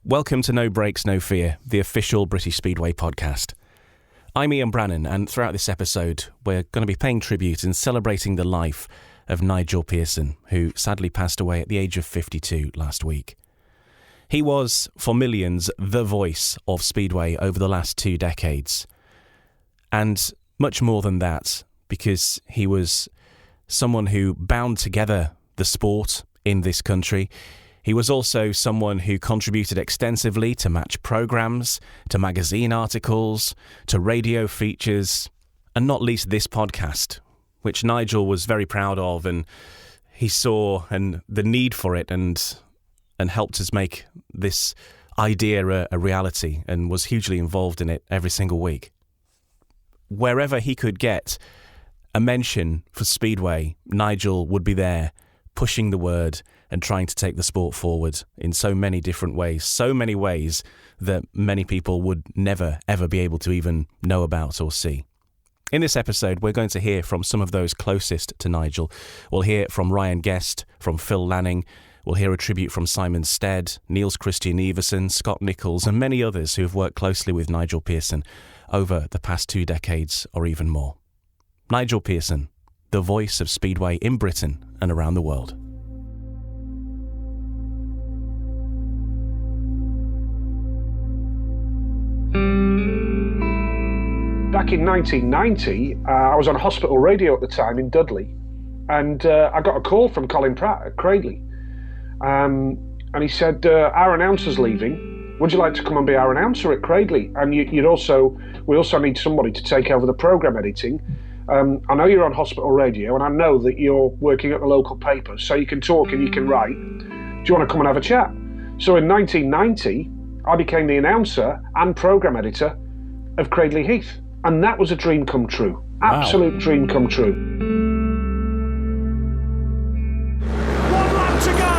Welcome to No Brakes, No Fear, the official British Speedway podcast. I'm Ian Brannan, and throughout this episode, we're going to be paying tribute and celebrating the life of Nigel Pearson, who sadly passed away at the age of 52 last week. He was, for millions, the voice of Speedway over the last 2 decades. And much more than that, because he was someone who bound together the sport in this country. He was also someone who contributed extensively to match programmes, to magazine articles, to radio features, and not least this podcast, which Nigel was very proud of, and he saw and the need for it and helped us make this idea a reality and was hugely involved in it every single week. Wherever he could get a mention for Speedway, Nigel would be there, pushing the word and trying to take the sport forward in so many different ways, so many ways that many people would never, ever be able to even know about or see. In this episode, we're going to hear from some of those closest to Nigel. We'll hear from Ryan Guest, from Phil Lanning. We'll hear a tribute from Simon Stead, Niels Kristian Iversen, Scott Nicholls, and many others who have worked closely with Nigel Pearson over the past 2 decades or even more. Nigel Pearson, the voice of Speedway in Britain and around the world. Back in 1990, I was on hospital radio at the time in Dudley, and I got a call from Colin Pratt at Cradley. And he said, our announcer's leaving. Would you like to come and be our announcer at Cradley? And we also need somebody to take over the programme editing. I know you're on hospital radio, and I know that you're working at the local paper, so you can talk and you can write. Do you want to come and have a chat? So in 1990, I became the announcer and programme editor of Cradley Heath. And that was a dream come true. Absolute wow. Dream come true. 1 lap to go.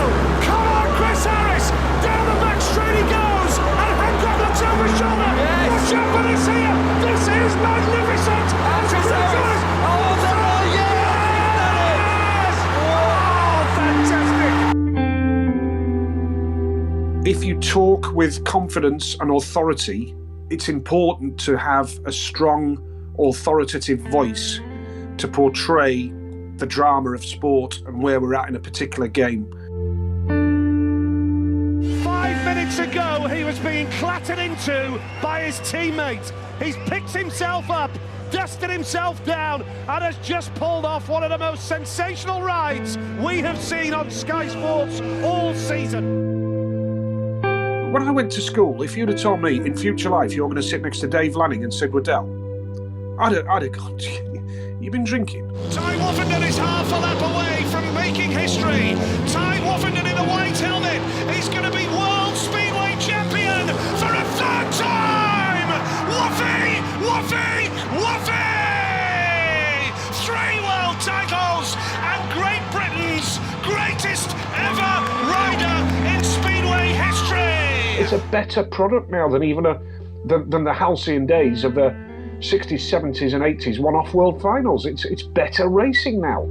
Come on, Chris Harris. Down the back straight he goes. And Hancock looks over his shoulder. Yes. Watch out for this here. This is magnificent. And Chris Harris. Oh, yes. Oh, fantastic. If you talk with confidence and authority, it's important to have a strong, authoritative voice to portray the drama of sport and where we're at in a particular game. 5 minutes ago, he was being clattered into by his teammate. He's picked himself up, dusted himself down, and has just pulled off one of the most sensational rides we have seen on Sky Sports all season. When I went to school, if you'd have told me in future life you're going to sit next to Dave Lanning and Sid Waddell, I'd have gone, you've been drinking. Ty Woffenden is half a lap away from making history. Ty Woffenden in the white helmet is going to be World Speedway Champion for a 3rd time! Woffy! Woffy! Woffy! 3 world titles and Great Britain's greatest ever rider in Speedway history! It's a better product now than even than the halcyon days of the 60s, 70s and 80s one-off world finals. It's better racing now.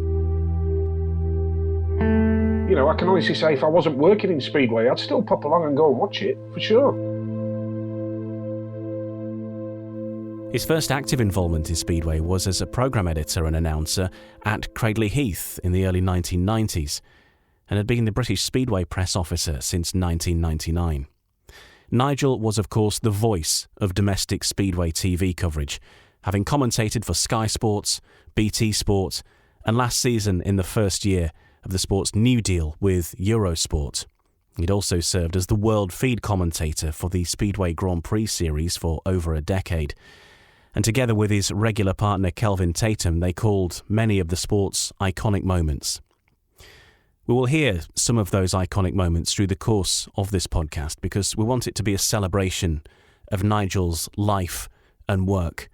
You know, I can honestly say if I wasn't working in Speedway, I'd still pop along and go and watch it, for sure. His first active involvement in Speedway was as a programme editor and announcer at Cradley Heath in the early 1990s, and had been the British Speedway press officer since 1999. Nigel was, of course, the voice of domestic Speedway TV coverage, having commentated for Sky Sports, BT Sport, and last season in the first year of the sport's new deal with Eurosport. He'd also served as the world feed commentator for the Speedway Grand Prix series for over a decade. And together with his regular partner Kelvin Tatum, they called many of the sport's iconic moments. We will hear some of those iconic moments through the course of this podcast because we want it to be a celebration of Nigel's life and work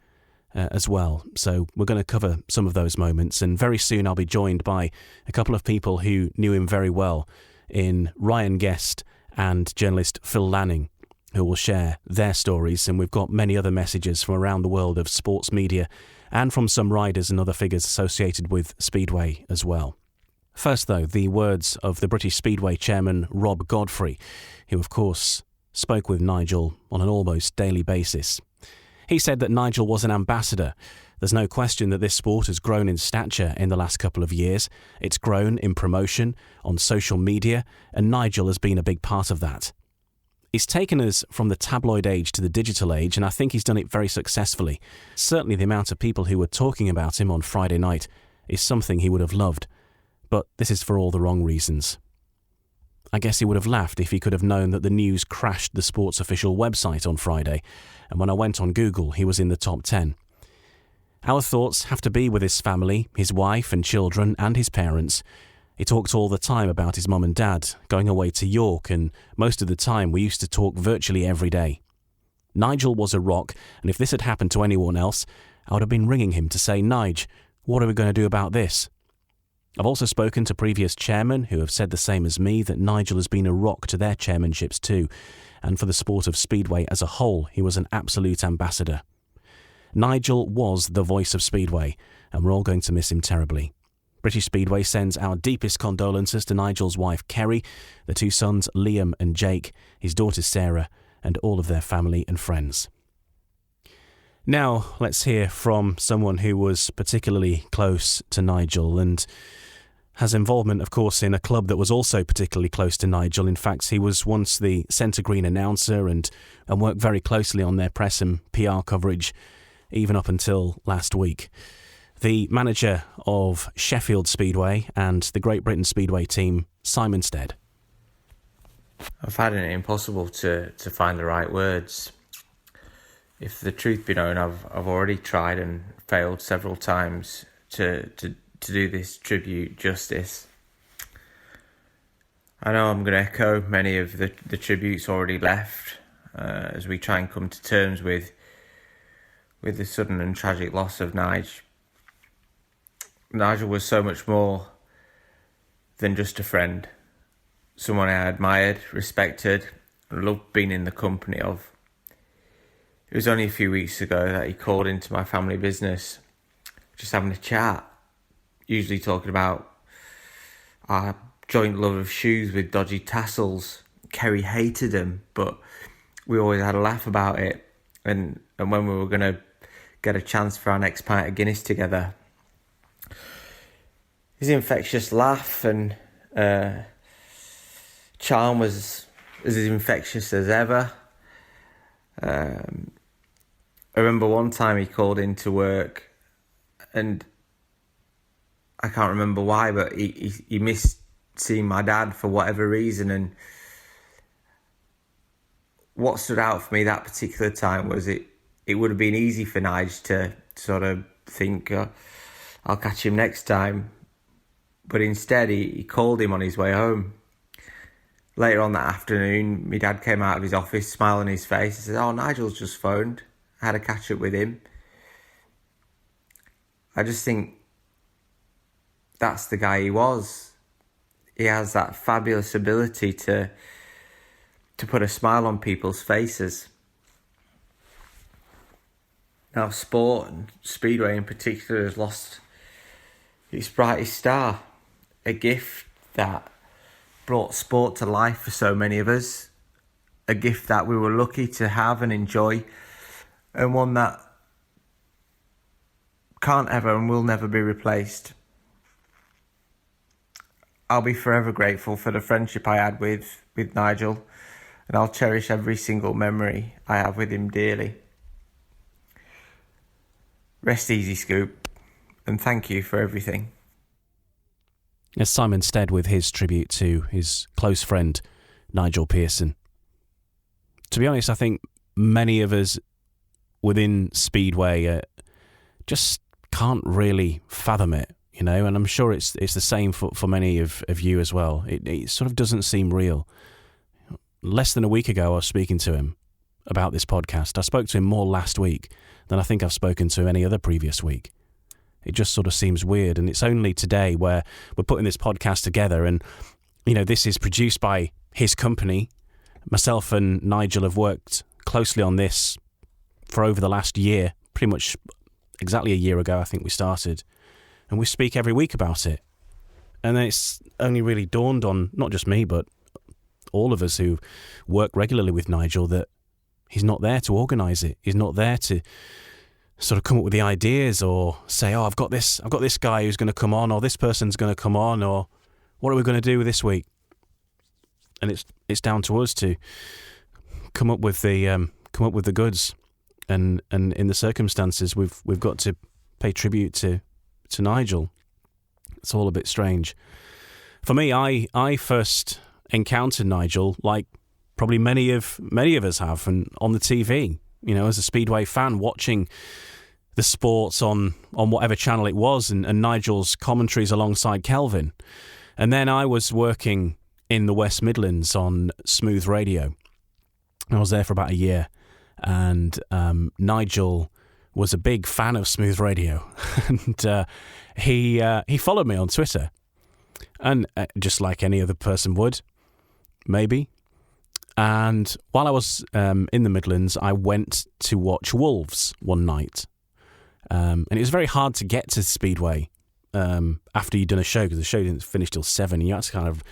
as well. So we're going to cover some of those moments, and very soon I'll be joined by a couple of people who knew him very well in Ryan Guest and journalist Phil Lanning, who will share their stories, and we've got many other messages from around the world of sports media and from some riders and other figures associated with Speedway as well. First, though, the words of the British Speedway chairman Rob Godfrey, who, of course, spoke with Nigel on an almost daily basis. He said that Nigel was an ambassador. There's no question that this sport has grown in stature in the last couple of years. It's grown in promotion, on social media, and Nigel has been a big part of that. He's taken us from the tabloid age to the digital age, and I think he's done it very successfully. Certainly the amount of people who were talking about him on Friday night is something he would have loved. But this is for all the wrong reasons. I guess he would have laughed if he could have known that the news crashed the sport's official website on Friday, and when I went on Google, he was in the top 10. Our thoughts have to be with his family, his wife and children, and his parents. He talked all the time about his mum and dad, going away to York, and most of the time we used to talk virtually every day. Nigel was a rock, and if this had happened to anyone else, I would have been ringing him to say, "Nige, what are we going to do about this?" I've also spoken to previous chairmen who have said the same as me, that Nigel has been a rock to their chairmanships too, and for the sport of Speedway as a whole, he was an absolute ambassador. Nigel was the voice of Speedway, and we're all going to miss him terribly. British Speedway sends our deepest condolences to Nigel's wife Kerry, the two sons Liam and Jake, his daughter Sarah, and all of their family and friends. Now let's hear from someone who was particularly close to Nigel and has involvement, of course, in a club that was also particularly close to Nigel. In fact, he was once the centre green announcer and worked very closely on their press and PR coverage, even up until last week. The manager of Sheffield Speedway and the Great Britain Speedway team, Simon Stead. I've found it impossible to find the right words. If the truth be known, I've already tried and failed several times to do this tribute justice. I know I'm going to echo many of the tributes already left as we try and come to terms with the sudden and tragic loss of Nigel. Nigel was so much more than just a friend, someone I admired, respected, and loved being in the company of. It was only a few weeks ago that he called into my family business, just having a chat, usually talking about our joint love of shoes with dodgy tassels. Kerry hated them, but we always had a laugh about it. And when we were going to get a chance for our next pint of Guinness together, his infectious laugh and charm was as infectious as ever. I remember one time he called into work, and I can't remember why, but he missed seeing my dad for whatever reason. And what stood out for me that particular time was it would have been easy for Nige to sort of think, I'll catch him next time. But instead, he called him on his way home. Later on that afternoon, my dad came out of his office, smile on his face, and said, "Oh, Nigel's just phoned. I had a catch up with him." I just think that's the guy he was. He has that fabulous ability to put a smile on people's faces. Now, sport and Speedway in particular has lost its brightest star, a gift that brought sport to life for so many of us, a gift that we were lucky to have and enjoy, and one that can't ever and will never be replaced. I'll be forever grateful for the friendship I had with Nigel, and I'll cherish every single memory I have with him dearly. Rest easy, Scoop, and thank you for everything. As Simon Stead with his tribute to his close friend, Nigel Pearson. To be honest, I think many of us within Speedway just can't really fathom it, you know, and I'm sure it's the same for many of you as well. It sort of doesn't seem real. Less than a week ago, I was speaking to him about this podcast. I spoke to him more last week than I think I've spoken to any other previous week. It just sort of seems weird, and it's only today where we're putting this podcast together, and, you know, this is produced by his company. Myself and Nigel have worked closely on this for over the last year, pretty much exactly a year ago, I think we started, and we speak every week about it. And then it's only really dawned on not just me, but all of us who work regularly with Nigel, that he's not there to organise it. He's not there to sort of come up with the ideas or say, I've got this guy who's going to come on, or this person's going to come on, or what are we going to do this week? And it's down to us to come up with the goods, and in the circumstances we've got to pay tribute to Nigel. It's all a bit strange. For me, I first encountered Nigel, like probably many of us have, and on the TV, as a Speedway fan, watching the sports on whatever channel it was, and Nigel's commentaries alongside Kelvin. And then I was working in the West Midlands on Smooth Radio. I was there for about a year, and Nigel was a big fan of Smooth Radio, and he followed me on Twitter, and just like any other person would, maybe. And while I was in the Midlands, I went to watch Wolves one night, and it was very hard to get to Speedway after you'd done a show, because the show didn't finish till 7. You had to kind of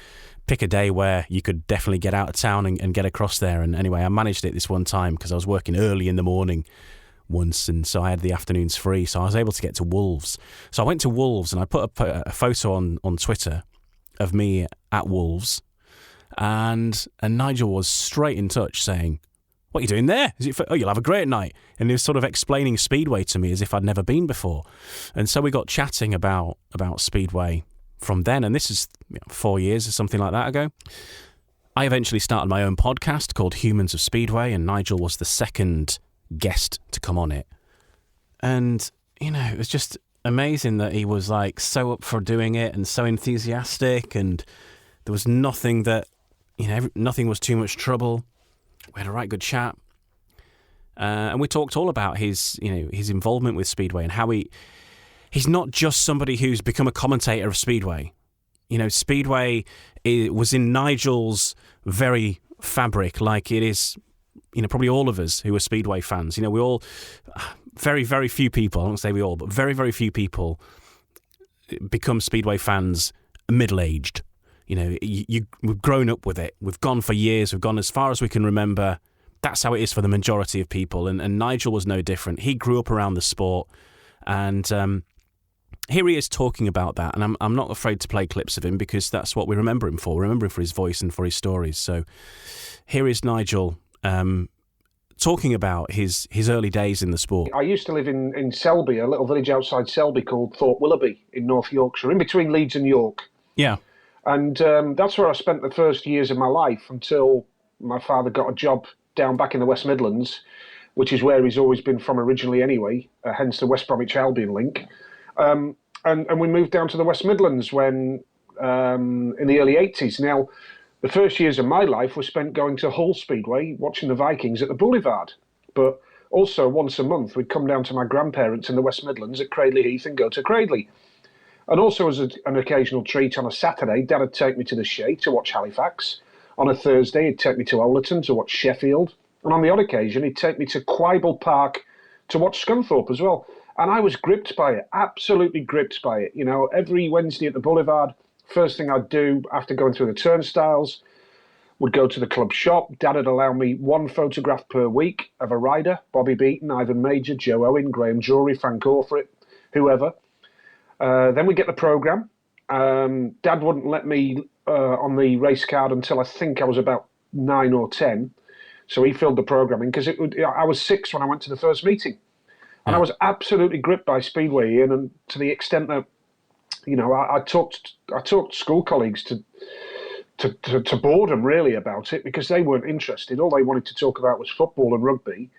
pick a day where you could definitely get out of town and get across there. And anyway, I managed it this one time because I was working early in the morning once, and so I had the afternoons free, so I was able to get to Wolves. So I went to Wolves, and I put a photo on Twitter of me at Wolves, and Nigel was straight in touch saying, "What are you doing there? You'll have a great night." And he was sort of explaining Speedway to me as if I'd never been before. And so we got chatting about Speedway from then, and this is 4 years or something like that ago. I eventually started my own podcast called Humans of Speedway, and Nigel was the second guest to come on it. And, it was just amazing that he was like so up for doing it and so enthusiastic, and there was nothing that, nothing was too much trouble. We had a right good chat. And we talked all about his involvement with Speedway, and how he's not just somebody who's become a commentator of Speedway. Speedway was in Nigel's very fabric, like it is, probably all of us who are Speedway fans. We all, very, very few people, I don't say we all, but very, very few people become Speedway fans middle-aged. We've grown up with it. We've gone for years. We've gone as far as we can remember. That's how it is for the majority of people. And Nigel was no different. He grew up around the sport. And here he is talking about that. And I'm not afraid to play clips of him, because that's what we remember him for. We remember him for his voice and for his stories. So here is Nigel talking about his early days in the sport. I used to live in Selby, a little village outside Selby called Thorpe Willoughby in North Yorkshire, in between Leeds and York. Yeah. And that's where I spent the first years of my life, until my father got a job down back in the West Midlands, which is where he's always been from originally anyway, hence the West Bromwich Albion link. And we moved down to the West Midlands when in the early 80s. Now, the first years of my life were spent going to Hull Speedway, watching the Vikings at the Boulevard. But also, once a month, we'd come down to my grandparents in the West Midlands at Cradley Heath and go to Cradley. And also, as an occasional treat, on a Saturday, Dad would take me to the Shea to watch Halifax. On a Thursday, he'd take me to Overton to watch Sheffield. And on the odd occasion, he'd take me to Quibble Park to watch Scunthorpe as well. And I was gripped by it, absolutely gripped by it. Every Wednesday at the Boulevard, first thing I'd do after going through the turnstiles, would go to the club shop. Dad would allow me one photograph per week of a rider, Bobby Beaton, Ivan Major, Joe Owen, Graham Drury, Frank Orfrit, whoever. Then we'd get the programme. Dad wouldn't let me on the race card until I think I was about 9 or 10. So he filled the programming, because I was 6 when I went to the first meeting. And I was absolutely gripped by Speedway, and to the extent that, I talked school colleagues to boredom really about it, because they weren't interested. All they wanted to talk about was football and rugby.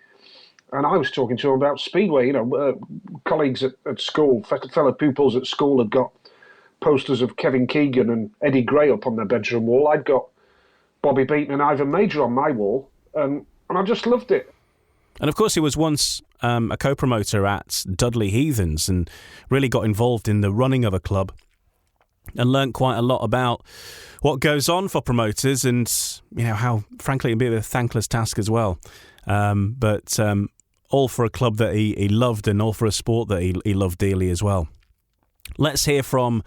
And I was talking to them about Speedway. Colleagues at school, fellow pupils at school had got posters of Kevin Keegan and Eddie Gray up on their bedroom wall. I'd got Bobby Beaton and Ivan Major on my wall, and I just loved it. And of course, he was once a co-promoter at Dudley Heathens, and really got involved in the running of a club, and learnt quite a lot about what goes on for promoters, and how, frankly, it can be a thankless task as well. But all for a club that he loved, and all for a sport that he loved dearly as well. Let's hear from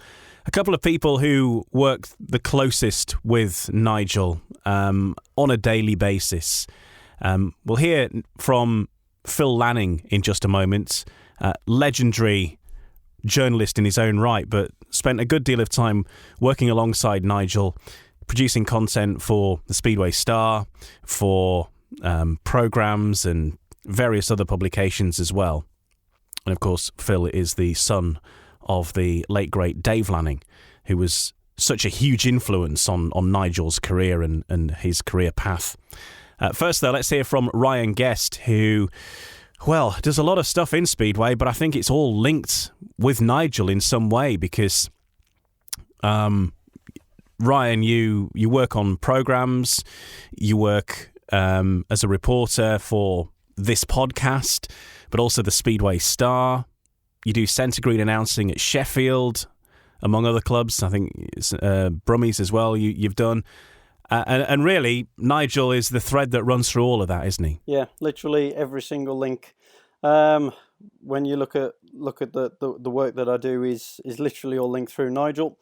A couple of people who work the closest with Nigel on a daily basis. We'll hear from Phil Lanning in just a moment, legendary journalist in his own right, but spent a good deal of time working alongside Nigel, producing content for the Speedway Star, for programmes and various other publications as well. And of course, Phil is the son of the late, great Dave Lanning, who was such a huge influence on Nigel's career and his career path. First, though, let's hear from Ryan Guest, who, well, does a lot of stuff in Speedway, but I think it's all linked with Nigel in some way because, Ryan, you work on programmes, you work as a reporter for this podcast, but also the Speedway Star. You do centre green announcing at Sheffield, among other clubs. I think it's Brummies as well you've done. And really, Nigel is the thread that runs through all of that, isn't he? Yeah, literally every single link. When you look at the work that I do is literally all linked through Nigel.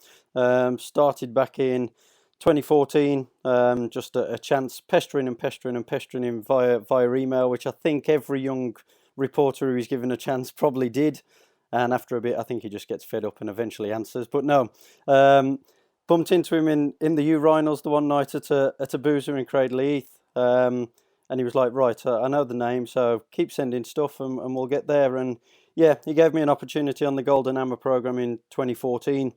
Started back in 2014, just a chance pestering him via email, which I think every young reporter who's given a chance probably did. And after a bit, I think he just gets fed up and eventually answers. But no, bumped into him in the urinals the one night at a boozer in Cradle Heath. And he was like, right, I know the name, so keep sending stuff and we'll get there. And yeah, he gave me an opportunity on the Golden Hammer programme in 2014.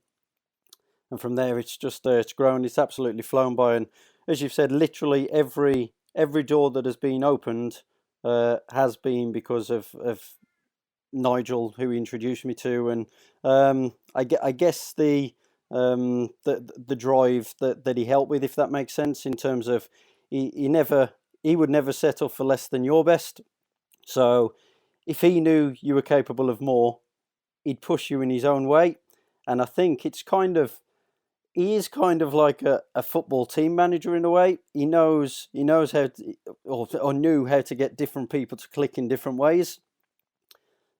And from there, it's just it's grown. It's absolutely flown by. And as you've said, literally every door that has been opened has been because of Nigel, who he introduced me to. And I guess the drive that he helped with, if that makes sense, in terms of he would never settle for less than your best. So if he knew you were capable of more, he'd push you in his own way. And I think he is kind of like a football team manager in a way. He knows how to, or knew how to get different people to click in different ways.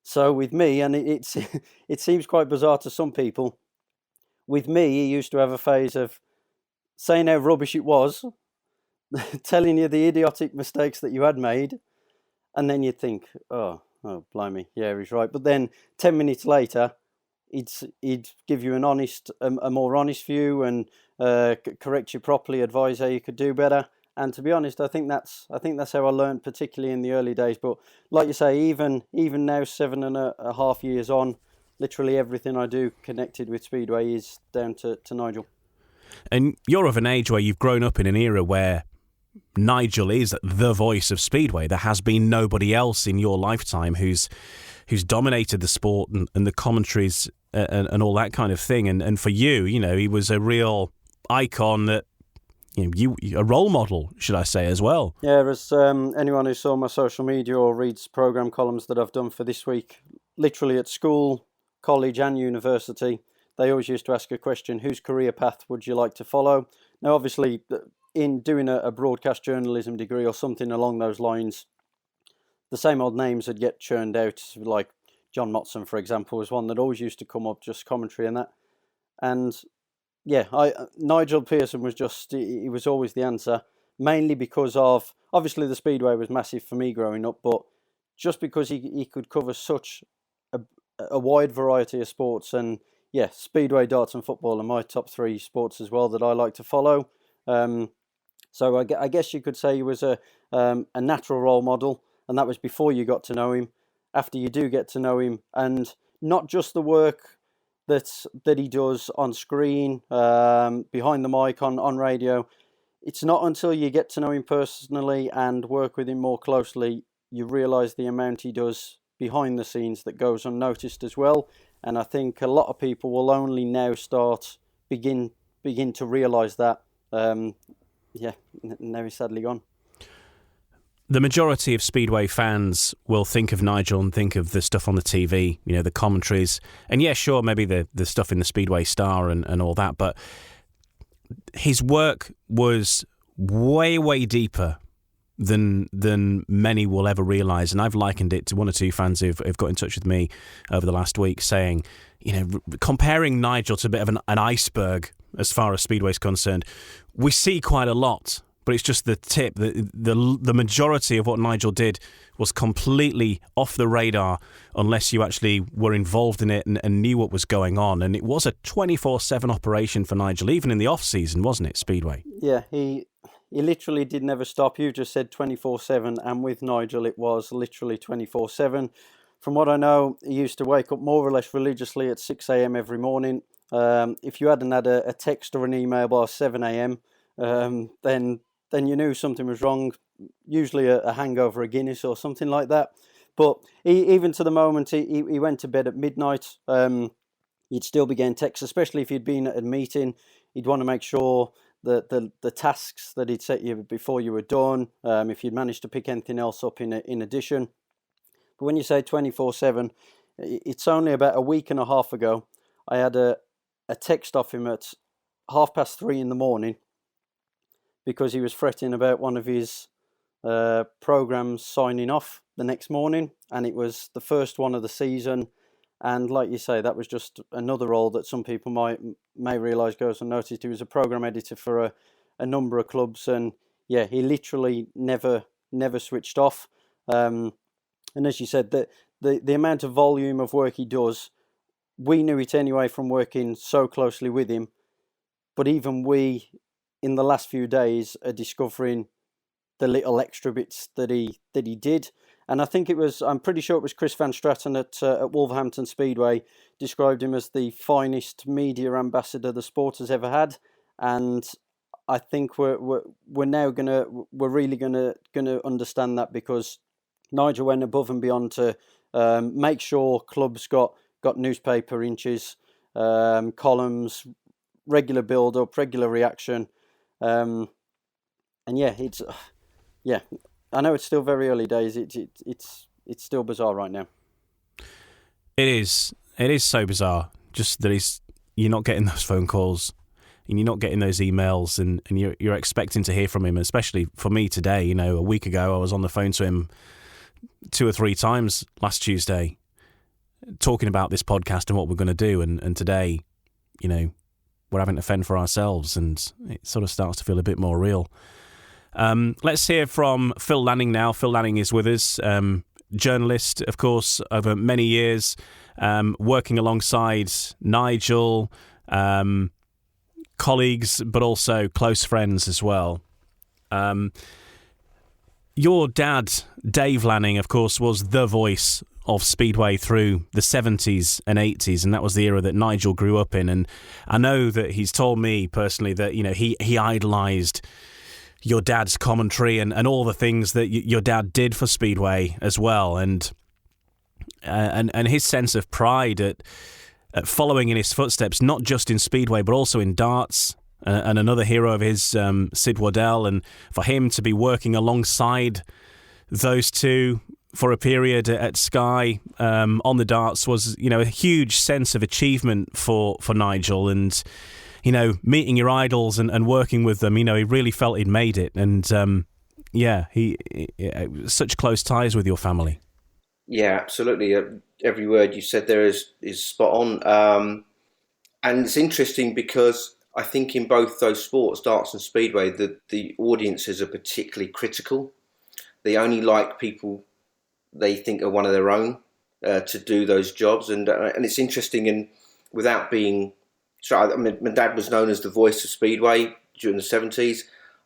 So with me, and it seems quite bizarre to some people, with me, he used to have a phase of saying how rubbish it was, telling you the idiotic mistakes that you had made, and then you'd think, oh, blimey, yeah, he's right. But then 10 minutes later, he'd give you a more honest view and correct you properly, advise how you could do better. And to be honest, I think that's how I learned, particularly in the early days. But like you say, even now, 7.5 years on, literally everything I do connected with Speedway is down to Nigel. And you're of an age where you've grown up in an era where Nigel is the voice of Speedway. There has been nobody else in your lifetime who's dominated the sport and the commentaries and all that kind of thing. And for you, he was a real icon that, you a role model, should I say, as well. Yeah, as anyone who saw my social media or reads programme columns that I've done for this week, literally at school, college and university, they always used to ask a question, whose career path would you like to follow? Now, obviously, in doing a broadcast journalism degree or something along those lines, the same old names would get churned out, like John Motson, for example, was one that always used to come up, just commentary and that. And yeah, Nigel Pearson he was always the answer, mainly because of, obviously the Speedway was massive for me growing up, but just because he could cover such a wide variety of sports. And yeah, Speedway, darts and football are my top three sports as well that I like to follow. So I guess you could say he was a natural role model, and that was before you got to know him. After you do get to know him, and not just the work that he does on screen, behind the mic, on radio. It's not until you get to know him personally and work with him more closely, you realise the amount he does behind the scenes that goes unnoticed as well. And I think a lot of people will only now begin to realise that. Now he's sadly gone. The majority of Speedway fans will think of Nigel and think of the stuff on the TV, the commentaries. And yeah, sure, maybe the stuff in the Speedway Star and all that. But his work was way, way deeper than many will ever realise. And I've likened it to one or two fans who've got in touch with me over the last week saying, comparing Nigel to a bit of an iceberg as far as Speedway's concerned. We see quite a lot, but it's just the tip. The majority of what Nigel did was completely off the radar unless you actually were involved in it and knew what was going on. And it was a 24/7 operation for Nigel, even in the off-season, wasn't it, Speedway? Yeah, he literally did never stop. You just said 24/7, and with Nigel it was literally 24/7. From what I know, he used to wake up more or less religiously at 6 a.m. every morning. If you hadn't had a text or an email by 7 a.m., then you knew something was wrong, usually a hangover, a Guinness or something like that. But even to the moment he went to bed at midnight, you'd still be getting texts, especially if you'd been at a meeting. You'd want to make sure that the tasks that he'd set you before you were done, if you'd managed to pick anything else up in addition. But when you say 24/7, it's only about a week and a half ago, I had a text off him at 3:30 in the morning because he was fretting about one of his programs signing off the next morning, and it was the first one of the season. And like you say, that was just another role that some people may realise goes unnoticed. He was a program editor for a number of clubs, and yeah, he literally never switched off. And as you said, the amount of volume of work he does, we knew it anyway from working so closely with him. But even we, in the last few days, are discovering the little extra bits that he did. And I think I'm pretty sure it was Chris Van Straten at Wolverhampton Speedway described him as the finest media ambassador the sport has ever had. And I think we're now really gonna understand that, because Nigel went above and beyond to make sure clubs got newspaper inches, columns, regular build-up, regular reaction. And yeah, I know it's still very early days. It's still bizarre right now. It is so bizarre. Just that you're not getting those phone calls and you're not getting those emails, and you're expecting to hear from him. Especially for me today, a week ago I was on the phone to him 2 or 3 times last Tuesday, talking about this podcast and what we're going to do. And today, we're having to fend for ourselves, and it sort of starts to feel a bit more real. Let's hear from Phil Lanning now. Phil Lanning is with us, journalist, of course, over many years, working alongside Nigel, colleagues, but also close friends as well. Your dad, Dave Lanning, of course, was the voice of Speedway through the 70s and 80s, and that was the era that Nigel grew up in. And I know that he's told me personally that, he idolised your dad's commentary and all the things that your dad did for Speedway as well, and his sense of pride at following in his footsteps, not just in Speedway but also in darts. And another hero of his, Sid Waddell, and for him to be working alongside those two for a period at Sky on the darts was, a huge sense of achievement for Nigel. And meeting your idols and working with them, he really felt he'd made it. And he such close ties with your family. Yeah, absolutely. Every word you said there is spot on. And it's interesting because I think in both those sports, darts and Speedway, the audiences are particularly critical. They only like people they think are one of their own to do those jobs. And it's interesting, and without being... So, my dad was known as the voice of Speedway during the 70s.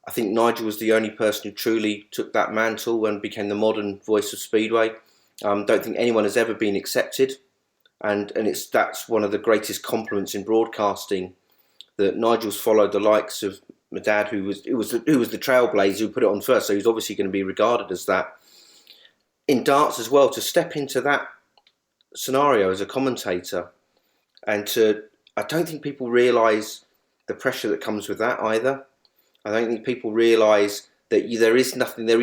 I think Nigel was the only person who truly took that mantle and became the modern voice of Speedway. Don't think anyone has ever been accepted. And that's one of the greatest compliments in broadcasting, that Nigel's followed the likes of my dad, who was the trailblazer who put it on first, so he's obviously going to be regarded as that. In darts as well, to step into that scenario as a commentator, and I don't think people realise the pressure that comes with that either. I don't think people realise that there is nothing there.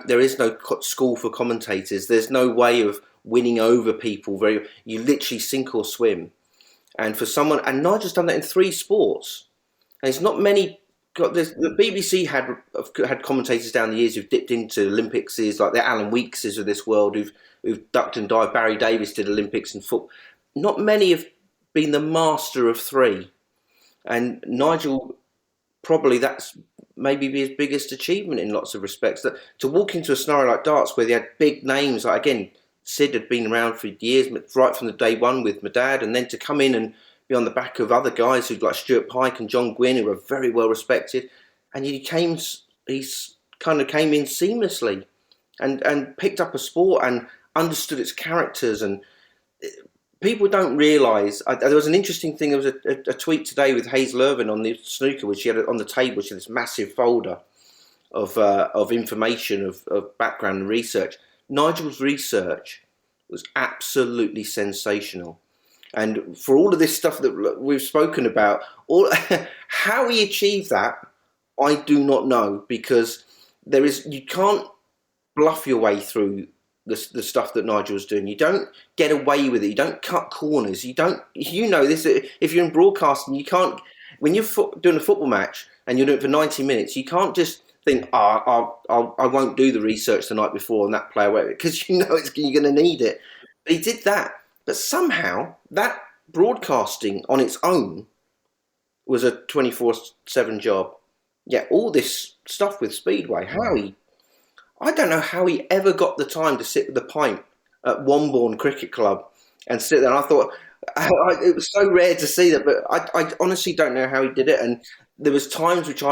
There is no school for commentators. There's no way of winning over people. You literally sink or swim. And for someone, and Nigel's done that in 3 sports. And it's not many the BBC had commentators down the years who've dipped into Olympics, like the Alan Weekses of this world, who've ducked and dived. Barry Davis did Olympics and football. Not many have been the master of three, and Nigel, probably that's maybe his biggest achievement in lots of respects. That to walk into a scenario like darts where they had big names, like again, Sid had been around for years, right from the day one with my dad, and then to come in and be on the back of other guys who like Stuart Pike and John Gwynn, who were very well respected, and he kind of came in seamlessly, and picked up a sport and understood its characters. And people don't realise. There was an interesting thing. There was a tweet today with Hazel Irvine on the snooker, which she had on the table. She had this massive folder of information, of background and research. Nigel's research was absolutely sensational. And for all of this stuff that we've spoken about, how he achieved that, I do not know, because you can't bluff your way through the stuff that Nigel was doing. You don't get away with it. You don't cut corners. You know this. If you're in broadcasting, you can't. When you're doing a football match and you're doing it for 90 minutes, you can't just think, I won't do the research the night before on that player, because you know you're going to need it. But he did that. But somehow that broadcasting on its own was a 24/7 job. Yeah, all this stuff with Speedway, I don't know how he ever got the time to sit with a pint at Wombourne Cricket Club and sit there. And I thought it was so rare to see that, but I honestly don't know how he did it. And there was times which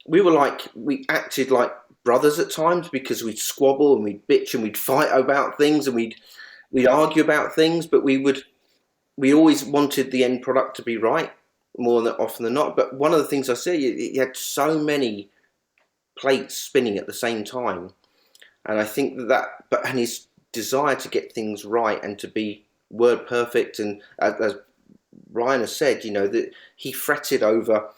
we acted like brothers at times, because we'd squabble and we'd bitch and we'd fight about things and we'd argue about things, but we always wanted the end product to be right more often than not. But one of the things I say, he had so many plates spinning at the same time, and I think and his desire to get things right and to be word perfect, and as Ryan has said, that he fretted over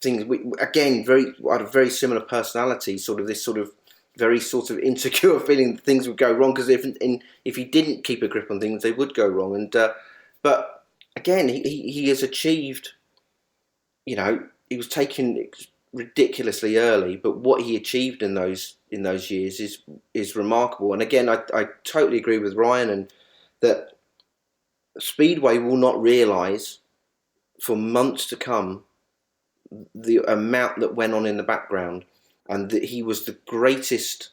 things. Again, had a very similar personality, sort of this sort of very sort of insecure feeling that things would go wrong, because if he didn't keep a grip on things, they would go wrong. And but again, he has achieved. He was taken ridiculously early, but what he achieved in those years is remarkable. And again, I totally agree with Ryan, and that Speedway will not realise for months to come the amount that went on in the background, and that he was the greatest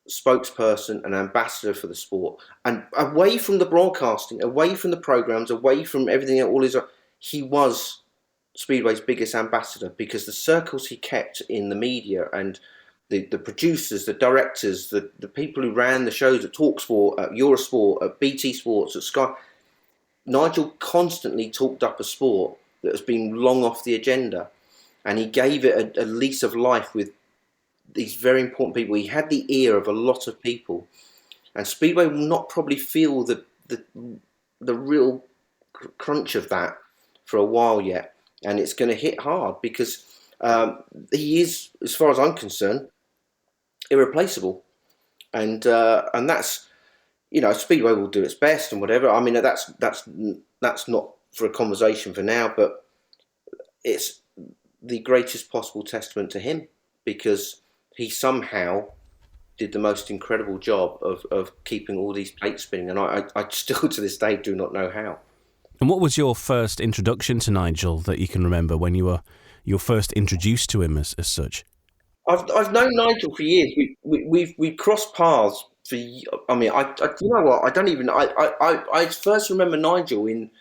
spokesperson and ambassador for the sport. And away from the broadcasting, away from the programmes, away from everything, he was Speedway's biggest ambassador, because the circles he kept in the media and the producers, the directors, the people who ran the shows at TalkSport, at Eurosport, at BT Sports, at Sky, Nigel constantly talked up a sport that has been long off the agenda. And he gave it a lease of life with these very important people. He had the ear of a lot of people. And Speedway will not probably feel the real crunch of that for a while yet. And it's going to hit hard, because he is, as far as I'm concerned, irreplaceable. And that's, Speedway will do its best and whatever. I mean, that's not for a conversation for now, but it's the greatest possible testament to him, because he somehow did the most incredible job of keeping all these plates spinning, and I still to this day do not know how. And what was your first introduction to Nigel that you can remember, when you were first introduced to him as such? I've known Nigel for years. We've crossed paths for. I mean, you know what? I don't even. I first remember Nigel in.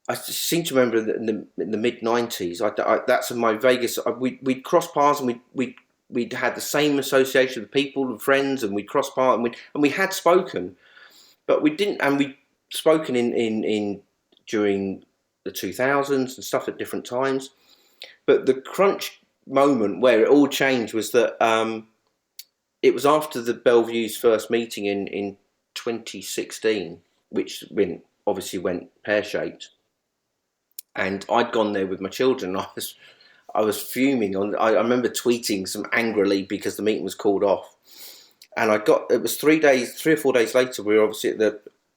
I seem to remember in the mid-90s. That's in my Vegas. We'd crossed paths, and we'd had the same association with people and friends, and we'd crossed paths, and we had spoken, but we didn't. And we'd spoken in during the 2000s and stuff at different times. But the crunch moment where it all changed was that it was after the Bellevue's first meeting in 2016, which obviously went pear-shaped. And I'd gone there with my children. I was fuming. I remember tweeting some angrily because the meeting was called off. And it was 3 or 4 days later. We were obviously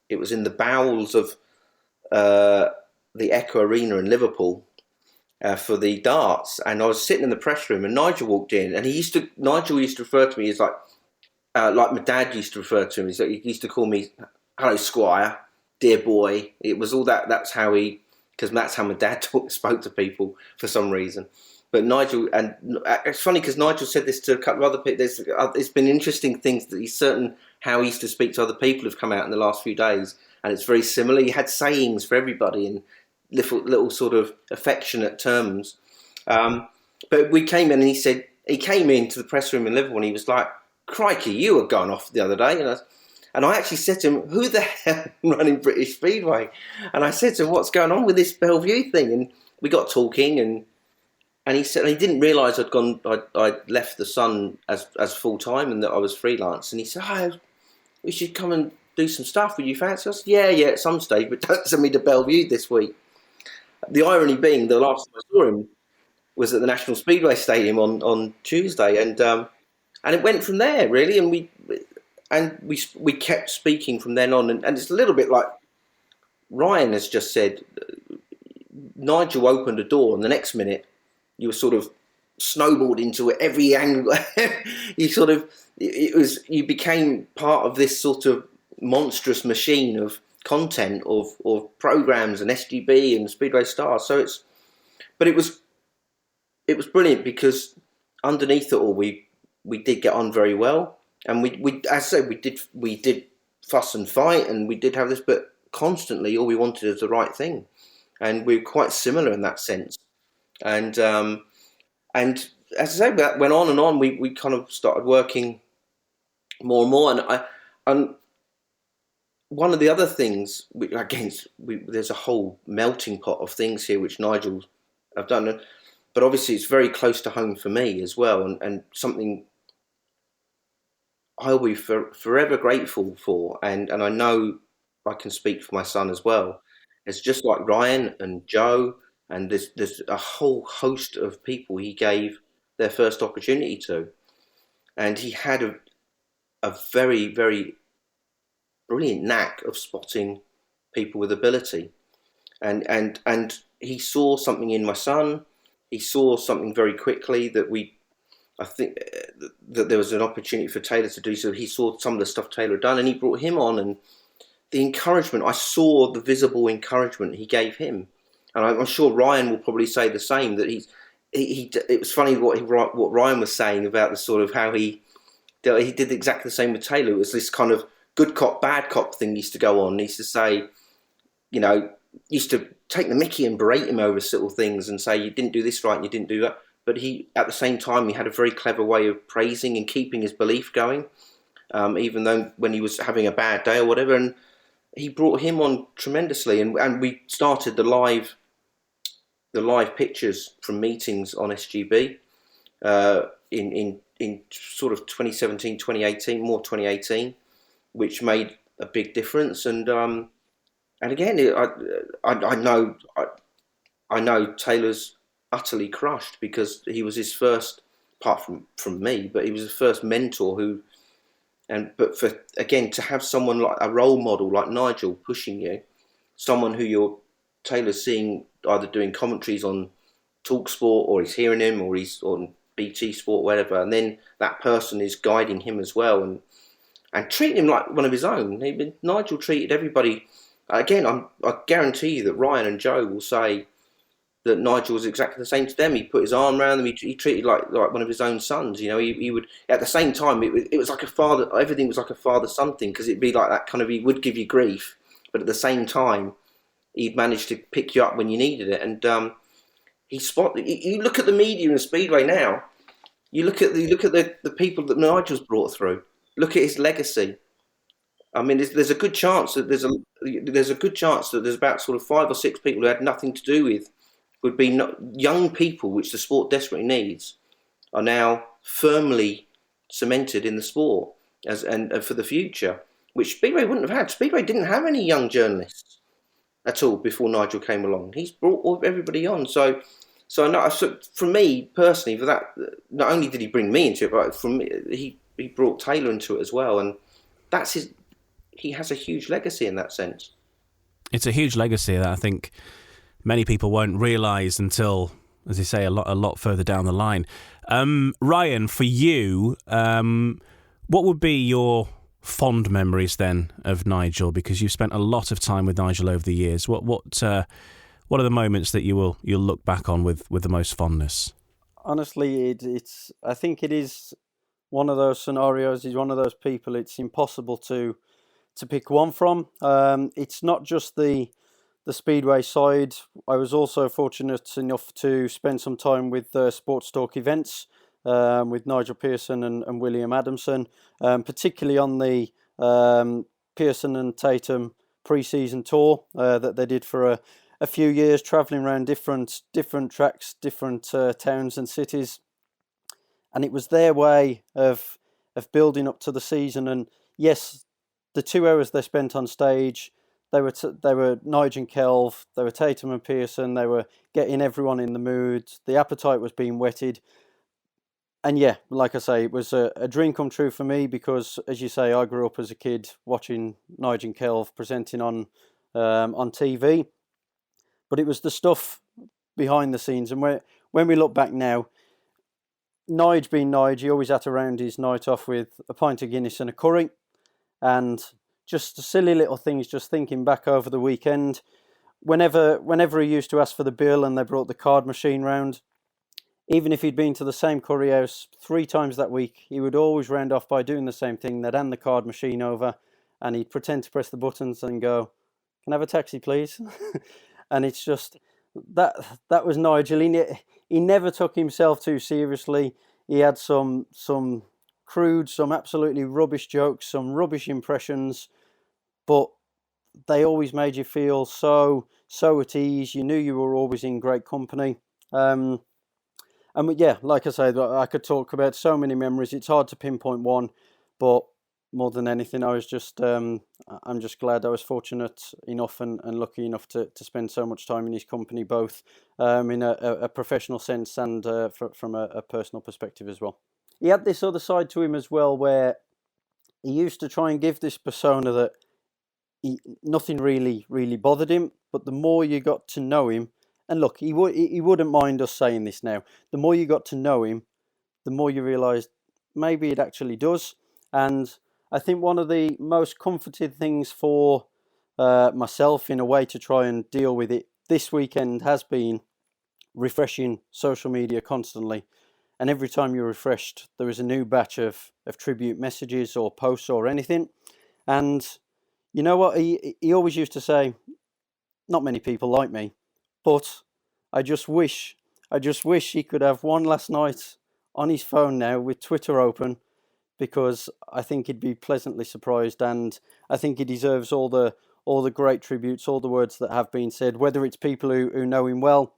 it was in the bowels of the Echo Arena in Liverpool, for the darts, and I was sitting in the press room, and Nigel walked in, and Nigel used to refer to me as like my dad used to refer to him. He used to call me, "Hello, Squire, dear boy." It was all that. That's how because that's how my dad spoke to people for some reason. But Nigel, and it's funny because Nigel said this to a couple of other people. It's been interesting things that how he used to speak to other people have come out in the last few days, and it's very similar. He had sayings for everybody and little sort of affectionate terms. But we came in, and he came into the press room in Liverpool, and he was like, "Crikey, you were going off the other day," and I actually said to him, "Who the hell running British Speedway?" And I said to him, "What's going on with this Bellevue thing?" And we got talking, and he said he didn't realise I'd left the Sun as full time and that I was freelance. And he said, "Oh, we should come and do some stuff. Would you fancy us?" Yeah, at some stage, but don't send me to Bellevue this week. The irony being, the last time I saw him was at the National Speedway Stadium on Tuesday, and it went from there really, and we kept speaking from then on, and it's a little bit like Ryan has just said. Nigel opened a door, and the next minute you were sort of snowballed into every angle. You became part of this sort of monstrous machine of content of programs and SGB and Speedway Stars. But it was brilliant because underneath it all, we did get on very well, and we as I said, we did fuss and fight, and we did have this, but constantly all we wanted is the right thing, and we're quite similar in that sense. And as I say, that went on and on. We kind of started working more and more, and one of the other things, there's a whole melting pot of things here which Nigel have done, but obviously it's very close to home for me as well, and something I'll be forever grateful for, and I know I can speak for my son as well. It's just like Ryan and Joe, and there's a whole host of people he gave their first opportunity to, and he had a very, very brilliant knack of spotting people with ability, and he saw something in my son. He saw something very quickly I think that there was an opportunity for Taylor to do so. He saw some of the stuff Taylor had done, and he brought him on, and the encouragement, I saw the visible encouragement he gave him. And I'm sure Ryan will probably say the same, that it was funny what Ryan was saying about the sort of how he did exactly the same with Taylor. It was this kind of good cop, bad cop thing used to go on. He used to say, used to take the mickey and berate him over little things and say, you didn't do this right and you didn't do that. But at the same time, he had a very clever way of praising and keeping his belief going, even though when he was having a bad day or whatever. And he brought him on tremendously. And we started the live pictures from meetings on SGB in sort of 2017, 2018, more 2018, which made a big difference. And again, I know Taylor's utterly crushed because he was his first, apart from me, but he was the first mentor but to have someone like a role model like Nigel pushing you, someone who Taylor's seeing either doing commentaries on TalkSport or he's hearing him or he's on BT Sport, whatever, and then that person is guiding him as well and treating him like one of his own. Nigel treated everybody. Again, I guarantee you that Ryan and Joe will say that Nigel was exactly the same to them. He put his arm around them. He treated like one of his own sons. He would, at the same time, it was like a father. Everything was like a father-son thing, because it'd be like that kind of. He would give you grief, but at the same time, he'd manage to pick you up when you needed it. And you look at the media in Speedway now. You look at the people that Nigel's brought through. Look at his legacy. I mean, there's a good chance that there's about sort of 5 or 6 people who had nothing to do with, would be young people, which the sport desperately needs, are now firmly cemented in the sport and for the future, which Speedway wouldn't have had. Speedway didn't have any young journalists at all before Nigel came along. He's brought everybody on. So I know, for me personally, for that, not only did he bring me into it, but he brought Taylor into it as well, and he has a huge legacy in that sense. It's a huge legacy that I think many people won't realise until as you say, a lot further down the line. Ryan, for you, what would be your fond memories then of Nigel? Because you've spent a lot of time with Nigel over the years. What are the moments that you'll look back on with the most fondness? Honestly, I think it is one of those scenarios. He's one of those people. It's impossible to pick one from. It's not just the Speedway side. I was also fortunate enough to spend some time with Sports Talk events with Nigel Pearson and William Adamson, particularly on the Pearson and Tatum pre-season tour that they did for a few years, travelling around different tracks, different towns and cities. And it was their way of building up to the season. And yes, the 2 hours they spent on stage, they were Nigel and Kelv, they were Tatum and Pearson, they were getting everyone in the mood, the appetite was being whetted. And yeah, like I say, it was a dream come true for me because, as you say, I grew up as a kid watching Nigel and Kelv presenting on TV. But it was the stuff behind the scenes. And when we look back now, Nige being Nige, he always had to round his night off with a pint of Guinness and a curry. And just silly little things, just thinking back over the weekend. Whenever he used to ask for the bill and they brought the card machine round, even if he'd been to the same curry house 3 times that week, he would always round off by doing the same thing. They'd hand the card machine over and he'd pretend to press the buttons and go, "Can I have a taxi, please?" And it's just, that was Nigel. He never took himself too seriously. He had some crude, some absolutely rubbish jokes, some rubbish impressions, but they always made you feel so at ease. You knew you were always in great company. And yeah, like I said, I could talk about so many memories. It's hard to pinpoint one, but more than anything, I'm just glad I was fortunate enough and lucky enough to spend so much time in his company, both in a professional sense and from a personal perspective as well. He had this other side to him as well, where he used to try and give this persona that nothing really bothered him, but the more you got to know him, and look, he wouldn't mind us saying this now, the more you got to know him, the more you realised maybe it actually does. And I think one of the most comforting things for myself in a way to try and deal with it this weekend has been refreshing social media constantly. And every time you're refreshed, there is a new batch of tribute messages or posts or anything. And you know what? He always used to say, not many people like me, but I just wish he could have one last night on his phone now with Twitter open, because I think he'd be pleasantly surprised, and I think he deserves all the great tributes, all the words that have been said, whether it's people who know him well,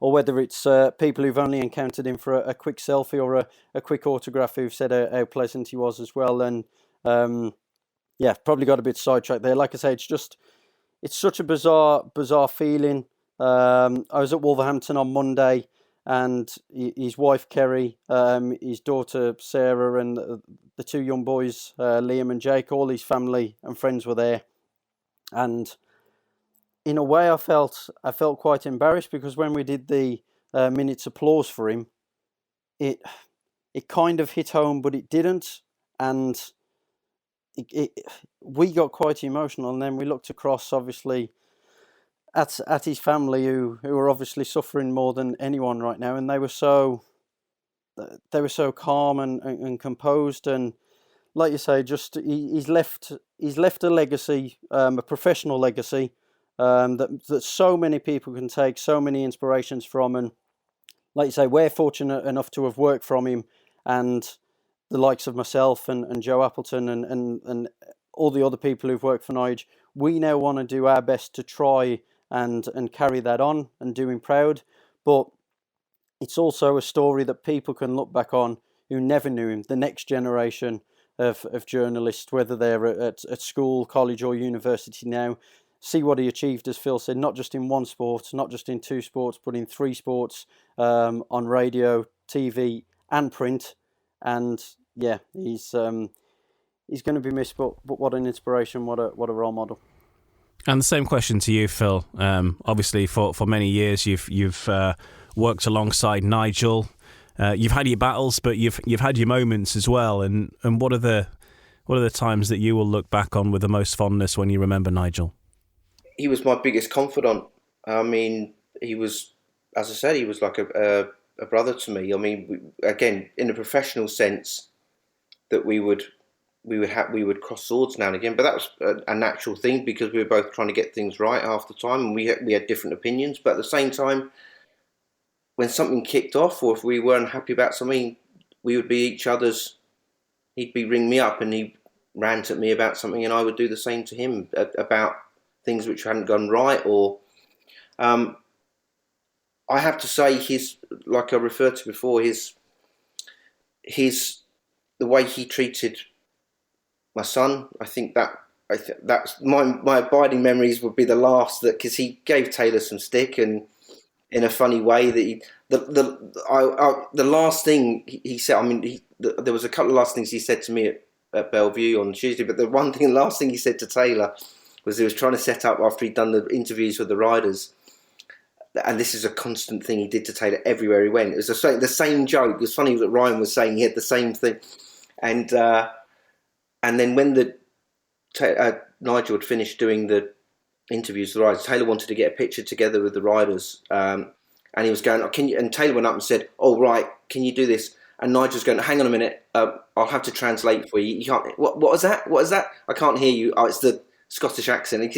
or whether it's people who've only encountered him for a quick selfie or a quick autograph who've said how pleasant he was as well. And yeah, probably got a bit sidetracked there. Like I say, it's such a bizarre feeling. I was at Wolverhampton on Monday, and his wife Kerry, his daughter Sarah, and the 2 young boys, Liam and Jake, all his family and friends were there. And in a way, I felt quite embarrassed, because when we did the minute's applause for him, it kind of hit home, but it didn't, and we got quite emotional. And then we looked across, obviously, at his family, who are obviously suffering more than anyone right now, and they were so calm and composed. And like you say, just he's left a legacy, a professional legacy, that so many people can take so many inspirations from. And like you say, we're fortunate enough to have worked from him, and the likes of myself and Joe Appleton and all the other people who've worked for Nige. We now want to do our best to try and carry that on and do him proud. But it's also a story that people can look back on who never knew him, the next generation of journalists, whether they're at school, college or university now, see what he achieved, as Phil said, not just in one sport, not just in 2 sports, but in 3 sports, on radio, TV and print. And yeah, he's going to be missed, but what an inspiration, what a role model. And the same question to you, Phil. Obviously, for many years, you've worked alongside Nigel. You've had your battles, but you've had your moments as well. And what are the times that you will look back on with the most fondness when you remember Nigel? He was my biggest confidant. I mean, he was, as I said, he was like a brother to me. I mean, again, in a professional sense, that we would cross swords now and again, but that was a natural thing because we were both trying to get things right half the time, and we had different opinions. But at the same time, when something kicked off, or if we weren't happy about something, we would be each other's. He'd ring me up and he'd rant at me about something, and I would do the same to him about things which hadn't gone right. Or I have to say, like I referred to before, the way he treated my son, I think that's my abiding memories would be the last, that because he gave Taylor some stick, and in a funny way that the last thing he said. I mean, there was a couple of last things he said to me at Bellevue on Tuesday, but the last thing he said to Taylor was he was trying to set up after he'd done the interviews with the riders. And this is a constant thing he did to Taylor everywhere he went. It was the same joke. It was funny that Ryan was saying he had the same thing. And then when Nigel had finished doing the interviews with the riders, Taylor wanted to get a picture together with the riders. And he was going, "Can you?" And Taylor went up and said, "Oh, right, can you do this?" And Nigel's going, "Hang on a minute, I'll have to translate for you. You can't. What was that? What is that? I can't hear you. Oh, it's the Scottish accent."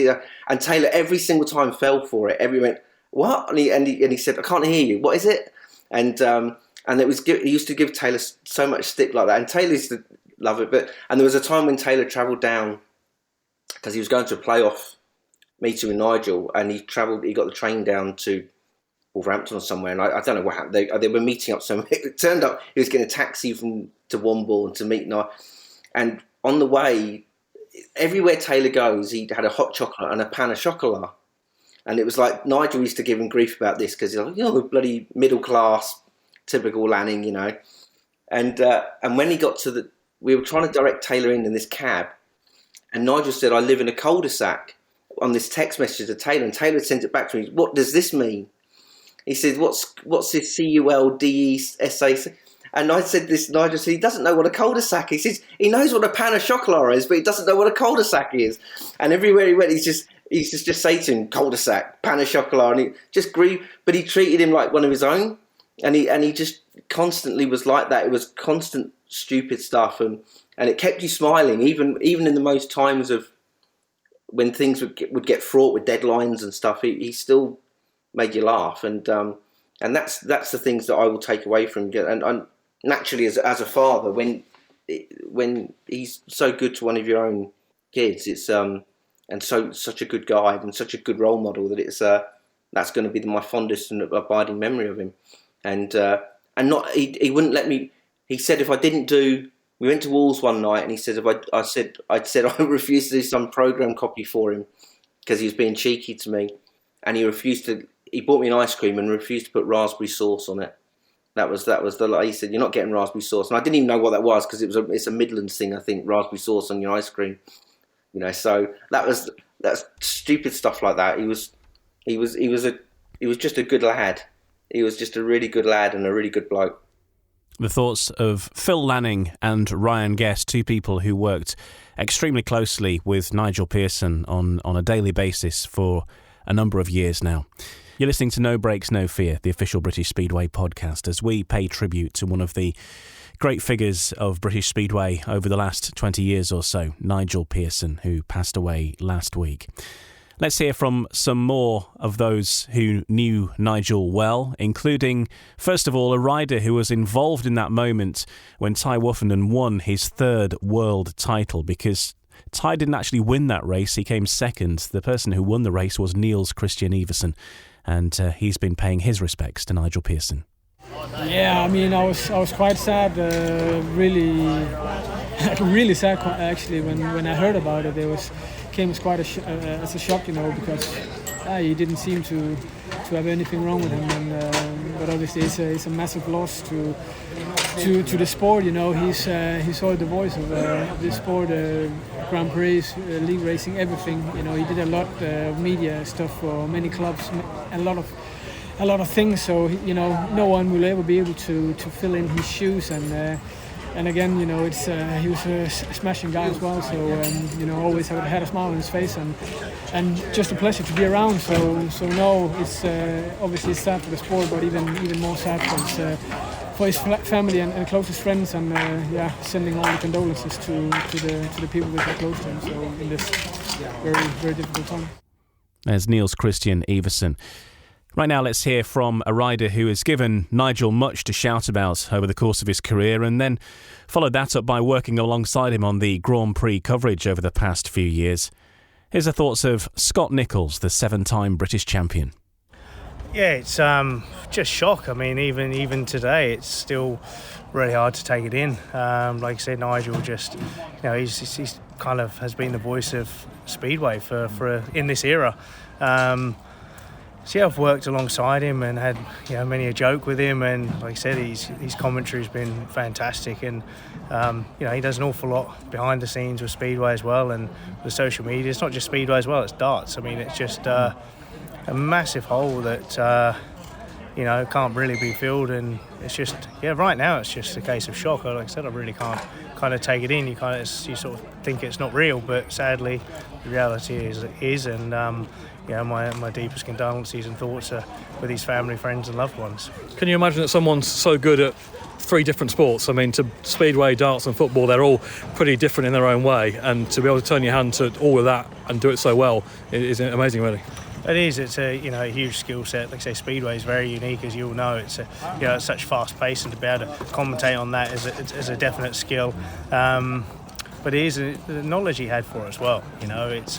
And Taylor every single time fell for it. Went, "What?" And he said, "I can't hear you. What is it?" And it was he used to give Taylor so much stick like that, and Taylor used to love it. And there was a time when Taylor travelled down because he was going to a playoff meeting with Nigel, and he got the train down to Wolverhampton or somewhere, and I don't know what happened. They were meeting up somewhere. It turned up he was getting a taxi to Womble and to meet Nigel, and on the way, everywhere Taylor goes, he had a hot chocolate and a pan of chocolat. And it was like Nigel used to give him grief about this because he's like, bloody middle class, typical Lanning, And when he got we were trying to direct Taylor in this cab, and Nigel said, "I live in a cul-de-sac," on this text message to Taylor, and Taylor sent it back to me. "What does this mean?" He said, "What's this CULDESAC?" And Nigel said, he doesn't know what a cul-de-sac is. He says he knows what a pan of chocolat is, but he doesn't know what a cul-de-sac is. And everywhere he went, he used to just say to him, "Cul-de-sac, pan of chocolat," and he just grieved. But he treated him like one of his own, and he just constantly was like that. It was constant stupid stuff, and it kept you smiling, even in the most times of when things would get fraught with deadlines and stuff. He still made you laugh, and that's the things that I will take away from him. And naturally, as a father, when he's so good to one of your own kids, it's and such a good guide and such a good role model that it's that's going to be my fondest and abiding memory of him. And not he wouldn't let me. He said if I didn't do, we went to Wolves one night, and he said I said I refused to do some program copy for him because he was being cheeky to me, and he refused to. He bought me an ice cream and refused to put raspberry sauce on it. That was he said, "You're not getting raspberry sauce," and I didn't even know what that was because it's a Midlands thing, I think, raspberry sauce on your ice cream. So that's stupid stuff like that. He was just a good lad. He was just a really good lad and a really good bloke. The thoughts of Phil Lanning and Ryan Guest, two people who worked extremely closely with Nigel Pearson on a daily basis for a number of years now. You're listening to No Brakes, No Fear, the official British Speedway podcast, as we pay tribute to one of the great figures of British Speedway over the last 20 years or so, Nigel Pearson, who passed away last week. Let's hear from some more of those who knew Nigel well, including, first of all, a rider who was involved in that moment when Ty Woffenden won his third world title, because Ty didn't actually win that race, he came second. The person who won the race was Nicholls' Kristian Iversen, and he's been paying his respects to Nigel Pearson. Yeah, I mean, I was quite sad, really sad actually when I heard about it. Came as quite as a shock, because he didn't seem to have anything wrong with him. But obviously, it's a massive loss to the sport. You know, he's all the voice of the sport, Grand Prix, league racing, everything. You know, he did a lot of media stuff for many clubs, a lot of things. So you know, no one will ever be able to fill in his shoes. And again, you know, he was a smashing guy as well. So you know, always had a smile on his face, and just a pleasure to be around. So no, it's obviously it's sad for the sport, but even more sad for his family and closest friends, and sending all the condolences to the people that are close to him. So in this very, very difficult time. There's Niels Kristian Iversen. Right now, let's hear from a rider who has given Nigel much to shout about over the course of his career, and then followed that up by working alongside him on the Grand Prix coverage over the past few years. Here's the thoughts of Scott Nicholls, the 7-time British champion. Yeah, it's just shock. I mean, even today, it's still really hard to take it in. Like I said, Nigel just, you know, he's kind of has been the voice of Speedway for in this era. So yeah, I've worked alongside him and had, you know, many a joke with him, and like I said, his commentary has been fantastic, and you know, he does an awful lot behind the scenes with Speedway as well, and the social media. It's not just Speedway as well; it's darts. I mean, it's just a massive hole that you know, can't really be filled, and it's just, yeah, right now it's just a case of shock. Like I said, I really can't kind of take it in. You sort of think it's not real, but sadly, the reality is, and you know, my deepest condolences and thoughts are with his family, friends and loved ones. Can you imagine that someone's so good at 3 different sports? I mean, to Speedway, darts and football, they're all pretty different in their own way, and to be able to turn your hand to all of that and do it so well is amazing, really. It is. It's a huge skill set. Like I say, Speedway is very unique, as you all know. It's it's such fast pace, and to be able to commentate on that is a definite skill. But it is the knowledge he had for it as well. You know, it's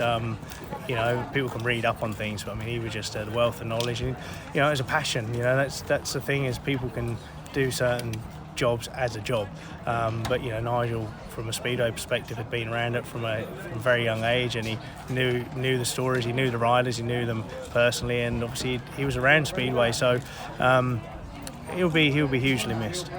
people can read up on things, but I mean, he was just a wealth of knowledge, and you know, it's a passion. You know, that's the thing, is people can do certain jobs as a job, but you know, Nigel, from a Speedway perspective, had been around it from a very young age, and he knew the stories, he knew the riders, he knew them personally, and obviously he was around Speedway, so he'll be hugely missed.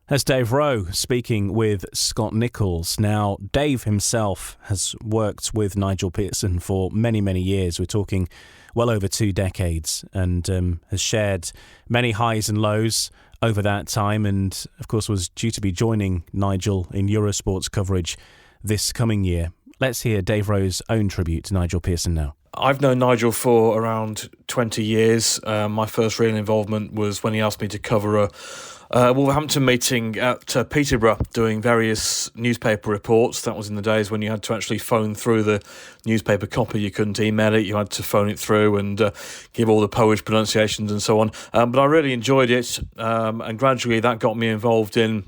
That's Dave Rowe speaking with Scott Nicholls. Now, Dave himself has worked with Nigel Pearson for many, many years. We're talking well over 2 decades, and has shared many highs and lows over that time, and of course was due to be joining Nigel in Eurosport's coverage this coming year. Let's hear Dave Rowe's own tribute to Nigel Pearson now. I've known Nigel for around 20 years. My first real involvement was when he asked me to cover a Wolverhampton meeting at Peterborough, doing various newspaper reports. That was in the days when you had to actually phone through the newspaper copy. You couldn't email it. You had to phone it through and give all the Polish pronunciations and so on. But I really enjoyed it, and gradually that got me involved in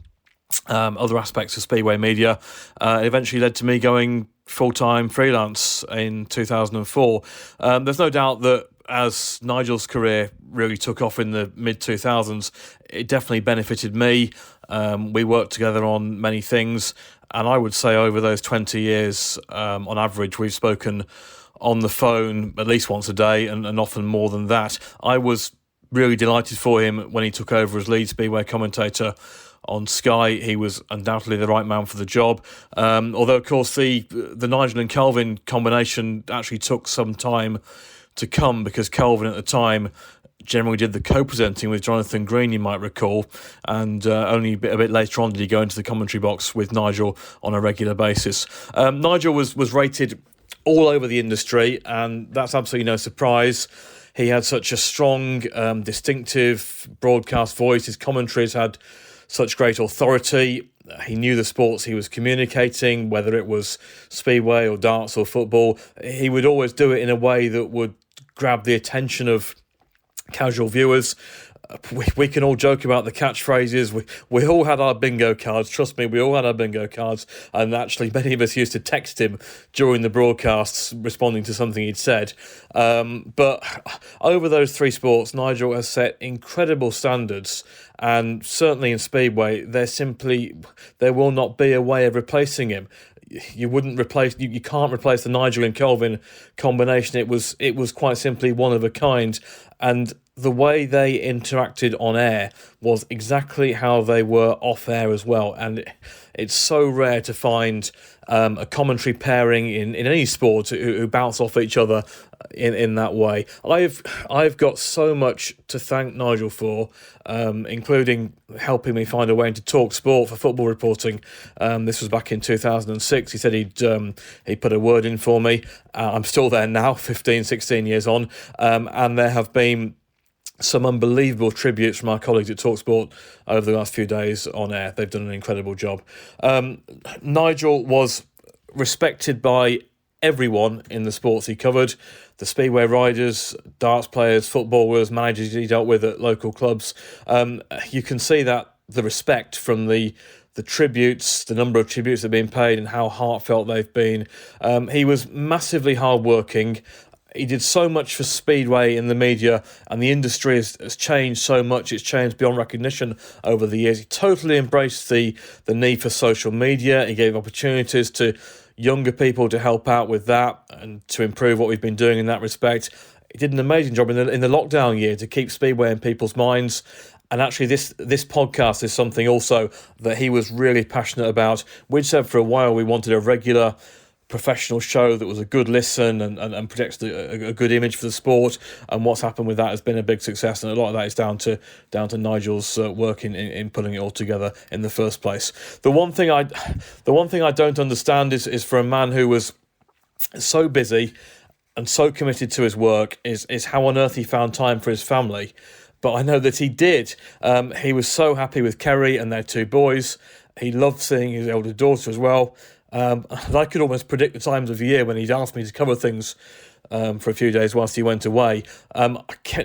other aspects of Speedway media. It eventually led to me going full-time freelance in 2004. There's no doubt that as Nigel's career really took off in the mid-2000s, it definitely benefited me. We worked together on many things, and I would say over those 20 years, on average, we've spoken on the phone at least once a day, and often more than that. I was really delighted for him when he took over as lead Speedway commentator on Sky. He was undoubtedly the right man for the job. Although, of course, the Nigel and Kelvin combination actually took some time to come, because Kelvin at the time generally did the co-presenting with Jonathan Green, you might recall, and only a bit later on did he go into the commentary box with Nigel on a regular basis. Nigel was rated all over the industry, and that's absolutely no surprise. He had such a strong, distinctive broadcast voice. His commentaries had such great authority. He knew the sports he was communicating, whether it was Speedway or darts or football. He would always do it in a way that would grab the attention of casual viewers. We can all joke about the catchphrases. We all had our bingo cards. Trust me, we all had our bingo cards. And actually, many of us used to text him during the broadcasts responding to something he'd said. But over those 3 sports, Nigel has set incredible standards. And certainly in Speedway, there will not be a way of replacing him. You can't replace the Nigel and Kelvin combination. It was quite simply one of a kind, and the way they interacted on air was exactly how they were off air as well. And it's so rare to find a commentary pairing in any sport who bounce off each other in that way. I've got so much to thank Nigel for, including helping me find a way into Talk Sport for football reporting. This was back in 2006. He said he'd put a word in for me. I'm still there now, 15, 16 years on, and there have been some unbelievable tributes from our colleagues at TalkSport over the last few days on air. They've done an incredible job. Nigel was respected by everyone in the sports he covered. The Speedway riders, darts players, footballers, managers he dealt with at local clubs. You can see that the respect from the tributes, the number of tributes that have been paid and how heartfelt they've been. He was massively hardworking. He did so much for Speedway in the media, and the industry has changed so much. It's changed beyond recognition over the years. He totally embraced the need for social media. He gave opportunities to younger people to help out with that and to improve what we've been doing in that respect. He did an amazing job in the lockdown year to keep Speedway in people's minds. And actually, this podcast is something also that he was really passionate about. We'd said for a while we wanted a regular professional show that was a good listen and projects a good image for the sport, and what's happened with that has been a big success, and a lot of that is down to Nigel's work in putting it all together in the first place. The one thing I don't understand is for a man who was so busy and so committed to his work is how on earth he found time for his family. But I know that he did. He was so happy with Kerry and their two boys. He loved seeing his elder daughter as well. And I could almost predict the times of the year when he'd asked me to cover things for a few days whilst he went away.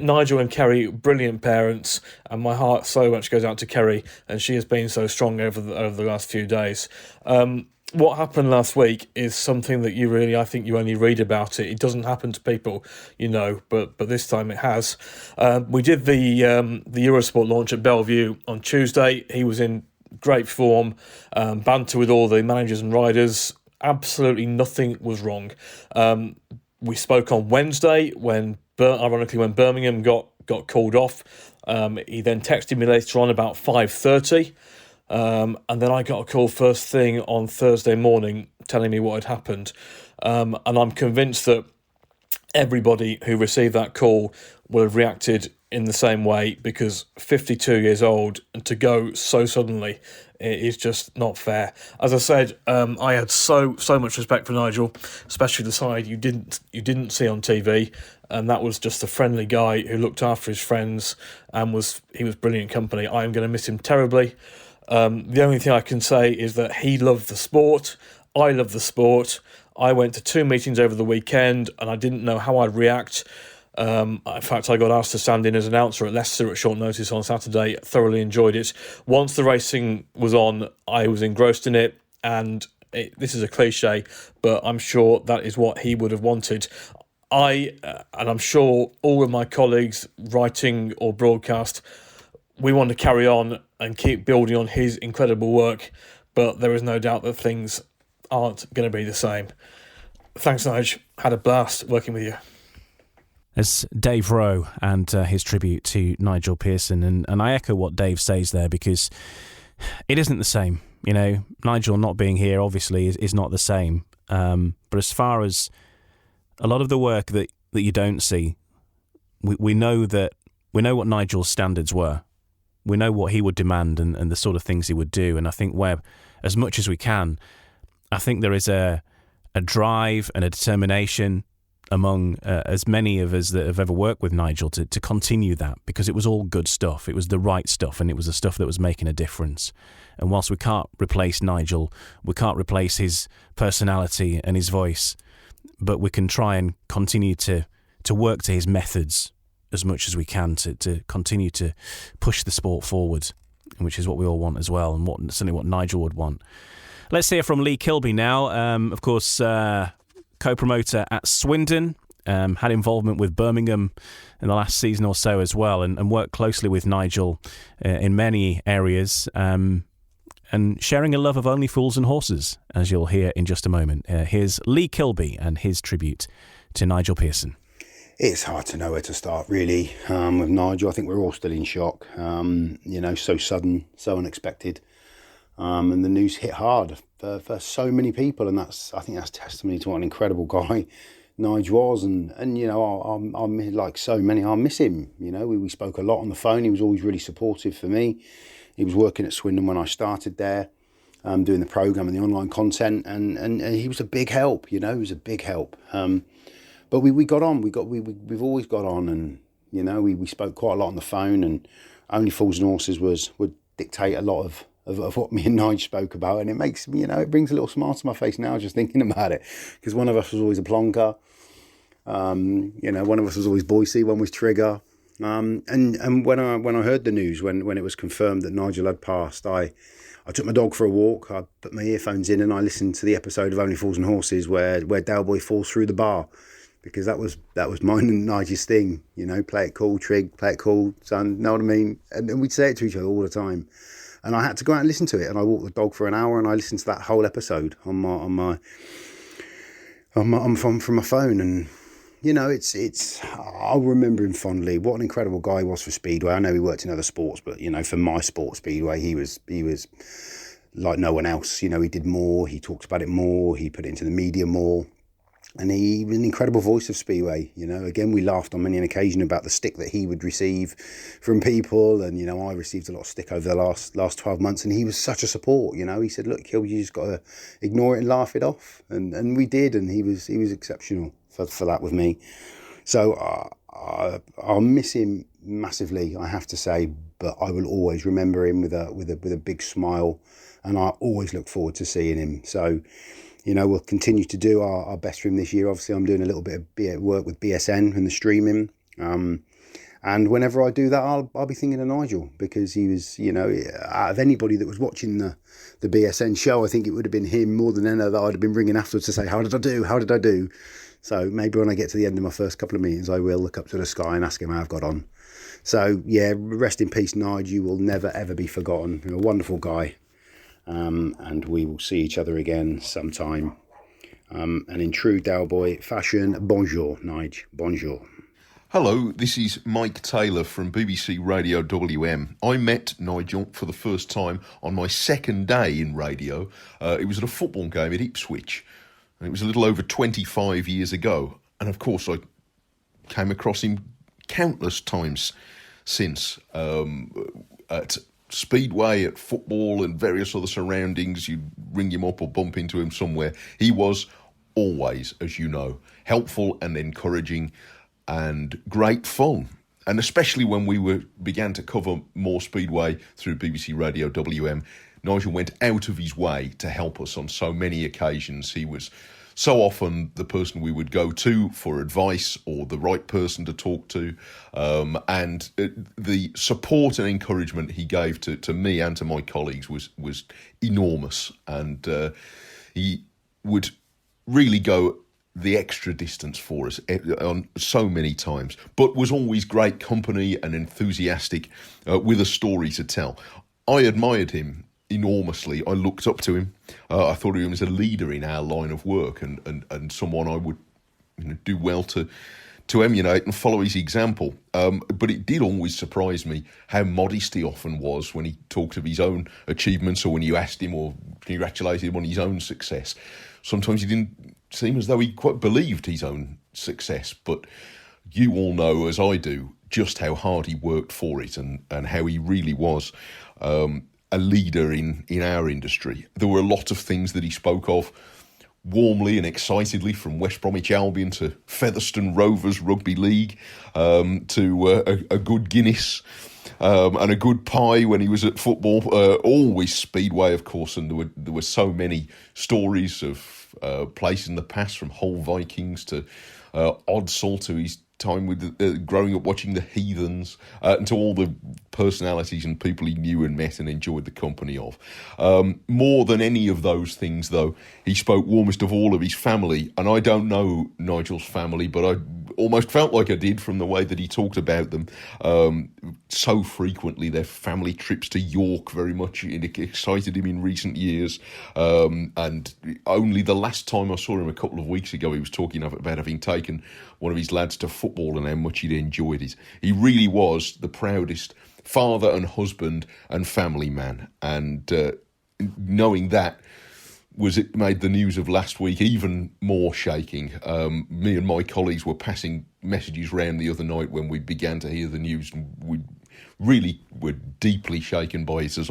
Nigel and Kerry, brilliant parents, and my heart so much goes out to Kerry, and she has been so strong over the last few days. What happened last week is something that I think you only read about it. It doesn't happen to people, but this time it has. We did the Eurosport launch at Bellevue on Tuesday. He was in great form, banter with all the managers and riders. Absolutely nothing was wrong. We spoke on Wednesday ironically when Birmingham got called off. He then texted me later on about 5:30, and then I got a call first thing on Thursday morning telling me what had happened. And I'm convinced that everybody who received that call will have reacted in the same way, because 52 years old and to go so suddenly is just not fair. As I said, I had so much respect for Nigel, especially the side you didn't see on TV, and that was just a friendly guy who looked after his friends and he was brilliant company. I am going to miss him terribly. The only thing I can say is that he loved the sport. I love the sport. I went to 2 meetings over the weekend and I didn't know how I'd react. In fact, I got asked to stand in as announcer at Leicester at short notice on Saturday. Thoroughly enjoyed it. Once the racing was on, I was engrossed in it, and this is a cliche, but I'm sure that is what he would have wanted. And I'm sure all of my colleagues, writing or broadcast, we want to carry on and keep building on his incredible work, but there is no doubt that things aren't going to be the same. Thanks, Nige. Had a blast working with you. As Dave Rowe and his tribute to Nigel Pearson, and I echo what Dave says there, because it isn't the same. Nigel not being here obviously is not the same. But as far as a lot of the work that you don't see, we know what Nigel's standards were. We know what he would demand and the sort of things he would do. And I think where, as much as we can, I think there is a drive and a determination among as many of us that have ever worked with Nigel to continue that, because it was all good stuff. It was the right stuff, and it was the stuff that was making a difference. And whilst we can't replace Nigel, we can't replace his personality and his voice, but we can try and continue to work to his methods as much as we can to continue to push the sport forward, which is what we all want as well, and certainly what Nigel would want. Let's hear from Lee Kilby now. Of course, co-promoter at Swindon, had involvement with Birmingham in the last season or so as well, and worked closely with Nigel in many areas, and sharing a love of Only Fools and Horses, as you'll hear in just a moment. Here's Lee Kilby and his tribute to Nigel Pearson. It's hard to know where to start, really, with Nigel. I think we're all still in shock. So sudden, so unexpected. And the news hit hard for so many people, and I think that's testimony to what an incredible guy Nigel was. And I'm like so many, I miss him. We spoke a lot on the phone. He was always really supportive for me. He was working at Swindon when I started there, doing the programme and the online content, and he was a big help. He was a big help. But we got on. We've always got on, and we spoke quite a lot on the phone. And Only Fools and Horses would dictate a lot of what me and Nigel spoke about, and it makes me, it brings a little smile to my face now just thinking about it, because one of us was always a plonker. One of us was always Boise, one was Trigger. And when I heard the news, when it was confirmed that Nigel had passed, I took my dog for a walk. I put my earphones in and I listened to the episode of Only Fools and Horses where Dalboy falls through the bar, because that was mine and Nigel's thing. Play it cool, Trig, play it cool, son. Know what I mean? And we'd say it to each other all the time. And I had to go out and listen to it. And I walked the dog for an hour and I listened to that whole episode from my phone. And I'll remember him fondly. What an incredible guy he was for Speedway. I know he worked in other sports, but for my sport, Speedway, he was like no one else. He did more. He talked about it more. He put it into the media more. And he was an incredible voice of Speedway. Again, we laughed on many an occasion about the stick that he would receive from people. And, I received a lot of stick over the last 12 months. And he was such a support. He said, look, Gil, you just got to ignore it and laugh it off. And we did. And he was exceptional for that with me. So I'll miss him massively, I have to say. But I will always remember him with a big smile. And I always look forward to seeing him. So, we'll continue to do our best for him this year. Obviously, I'm doing a little bit of work with BSN and the streaming. And whenever I do that, I'll be thinking of Nigel, because he was, out of anybody that was watching the BSN show, I think it would have been him more than any that I'd have been ringing afterwards to say, how did I do? How did I do? So maybe when I get to the end of my first couple of meetings, I will look up to the sky and ask him how I've got on. So, yeah, rest in peace, Nigel. You will never, ever be forgotten. You're a wonderful guy. And we will see each other again sometime. And in true Dalboy fashion, bonjour, Nigel, bonjour. Hello, this is Mike Taylor from BBC Radio WM. I met Nigel for the first time on my second day in radio. It was at a football game at Ipswich, and it was a little over 25 years ago. And of course, I came across him countless times since, at Speedway, at football and various other surroundings. You'd ring him up or bump into him somewhere. He was always, as you know, helpful and encouraging and great fun. And especially when we began to cover more Speedway through BBC Radio WM, Nigel went out of his way to help us on so many occasions. He was so often the person we would go to for advice or the right person to talk to. And the support and encouragement he gave to me and to my colleagues was enormous. And he would really go the extra distance for us on so many times, but was always great company and enthusiastic with a story to tell. I admired him enormously. I looked up to him. I thought of him as a leader in our line of work and someone I would do well to emulate and follow his example. But it did always surprise me how modest he often was when he talked of his own achievements, or when you asked him or congratulated him on his own success. Sometimes he didn't seem as though he quite believed his own success, but you all know, as I do, just how hard he worked for it and how he really was a leader in our industry. There were a lot of things that he spoke of warmly and excitedly, from West Bromwich Albion to Featherstone Rovers Rugby League, to a good Guinness and a good pie when he was at football. Always Speedway, of course, and there were so many stories of places in the past, from Hull Vikings to Odsal to his time with growing up watching the Heathens, and to all the personalities and people he knew and met and enjoyed the company of. More than any of those things, though, he spoke warmest of all of his family, and I don't know Nigel's family, but I almost felt like I did from the way that he talked about them so frequently. Their family trips to York very much excited him in recent years, and only the last time I saw him a couple of weeks ago, he was talking about having taken one of his lads to football and how much he'd enjoyed it. He really was the proudest father and husband and family man, and knowing that it made the news of last week even more shaking. Me and my colleagues were passing messages round the other night when we began to hear the news, and we really were deeply shaken by it, as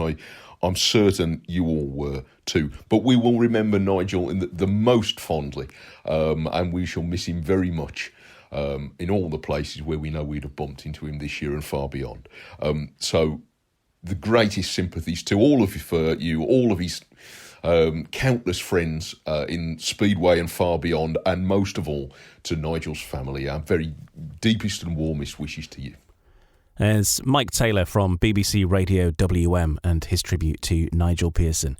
I'm certain you all were too. But we will remember Nigel in the most fondly, and we shall miss him very much in all the places where we know we'd have bumped into him this year and far beyond. So the greatest sympathies to all of you, all of his countless friends in Speedway and far beyond, and most of all to Nigel's family. Our very deepest and warmest wishes to you. There's Mike Taylor from BBC Radio WM and his tribute to Nigel Pearson.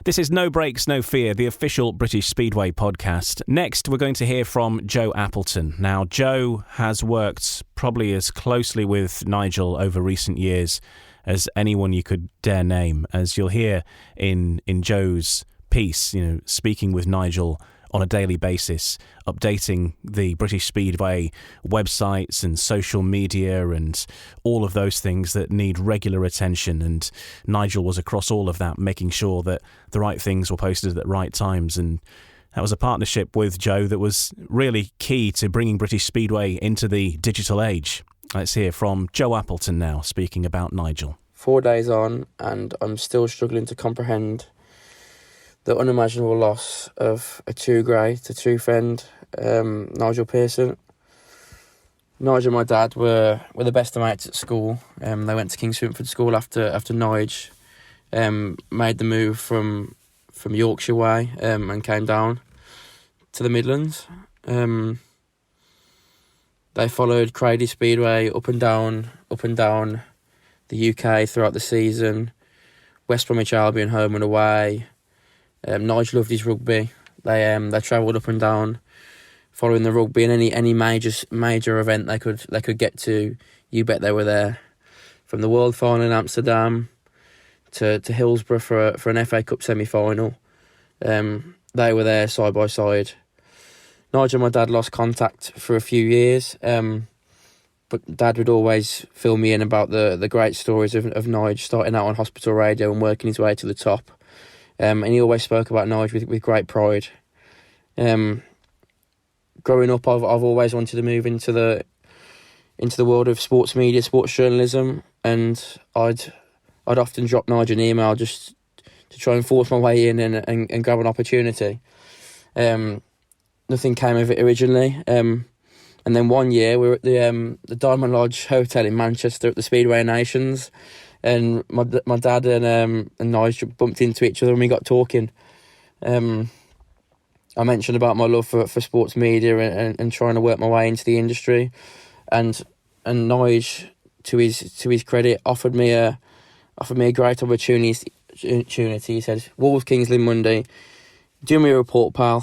This is No Brakes, No Fear, the official British Speedway podcast. Next, we're going to hear from Joe Appleton. Now, Joe has worked probably as closely with Nigel over recent years as anyone you could dare name, as you'll hear in Joe's piece, speaking with Nigel on a daily basis, updating the British Speedway websites and social media and all of those things that need regular attention. And Nigel was across all of that, making sure that the right things were posted at the right times. And that was a partnership with Joe that was really key to bringing British Speedway into the digital age. Let's hear from Joe Appleton now, speaking about Nigel. 4 days on, and I'm still struggling to comprehend the unimaginable loss of a true great, a true friend, Nigel Pearson. Nigel and my dad were the best of mates at school. They went to King's Swinford School after Nige made the move from Yorkshire way and came down to the Midlands. They followed Cradley Speedway up and down the UK throughout the season. West Bromwich Albion home and away. Nigel loved his rugby. They travelled up and down, following the rugby, and any major event they could get to. You bet they were there. From the World Final in Amsterdam to Hillsborough for an FA Cup semi-final, they were there side by side. Nigel and my dad lost contact for a few years, but Dad would always fill me in about the great stories of Nige starting out on hospital radio and working his way to the top. And he always spoke about Nige with great pride. Growing up, I've always wanted to move into the world of sports media, sports journalism, and I'd often drop Nige an email just to try and force my way in and grab an opportunity. Nothing came of it originally. And then one year we were at the Diamond Lodge Hotel in Manchester at the Speedway Nations, and my dad and Nige bumped into each other and we got talking. I mentioned about my love for sports media and trying to work my way into the industry, and Nige, to his credit, offered me a great opportunity. He said, "Wolves Kingsley Monday. Do me a report, pal.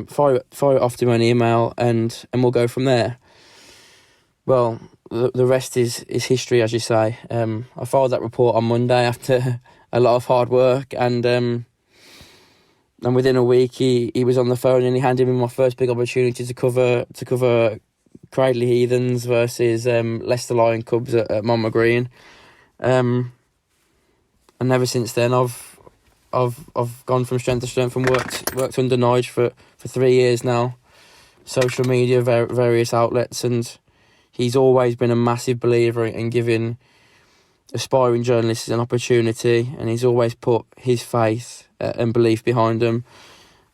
Fire it off to me an email, and we'll go from there." Well, the rest is history, as you say. I filed that report on Monday after a lot of hard work, and within a week he was on the phone and he handed me my first big opportunity to cover Cradley Heathens versus Leicester Lion Cubs at Monmouth Green. And ever since then, I've gone from strength to strength and worked under Nige for 3 years now. Social media, various outlets, and he's always been a massive believer in giving aspiring journalists an opportunity, and he's always put his faith and belief behind them.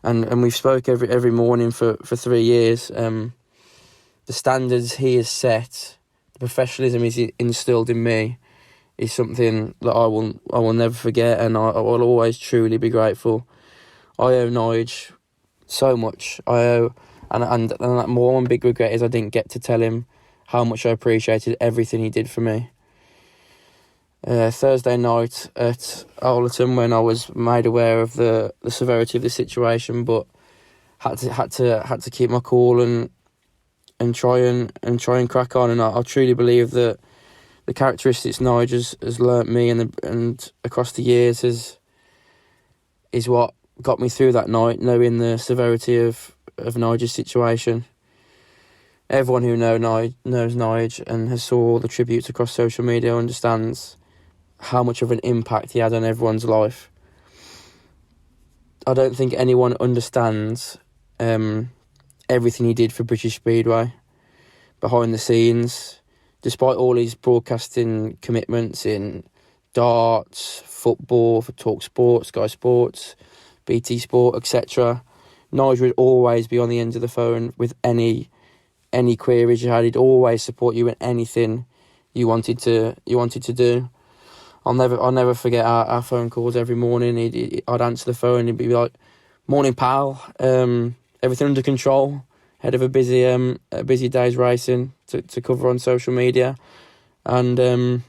And we've spoke every morning for 3 years. The standards he has set, the professionalism he's instilled in me, is something that I will never forget, and I will always truly be grateful. I owe Nige so much. And one big regret is I didn't get to tell him how much I appreciated everything he did for me. Thursday night at Allerton, when I was made aware of the severity of the situation, but had to keep my cool and try and crack on. And I truly believe that the characteristics Nigel has learnt me and across the years is what got me through that night, knowing the severity of Nigel's situation. Everyone who knows Nigel and has saw all the tributes across social media understands how much of an impact he had on everyone's life. I don't think anyone understands everything he did for British Speedway behind the scenes, despite all his broadcasting commitments in darts, football, for Talk Sport, Sky Sports, BT Sport, etc. Nigel would always be on the end of the phone with any queries you had. He'd always support you in anything you wanted to do. I'll never forget our phone calls every morning. I'd answer the phone and he'd be like, "Morning, pal. Everything under control. Head of a busy day's racing to cover on social media," and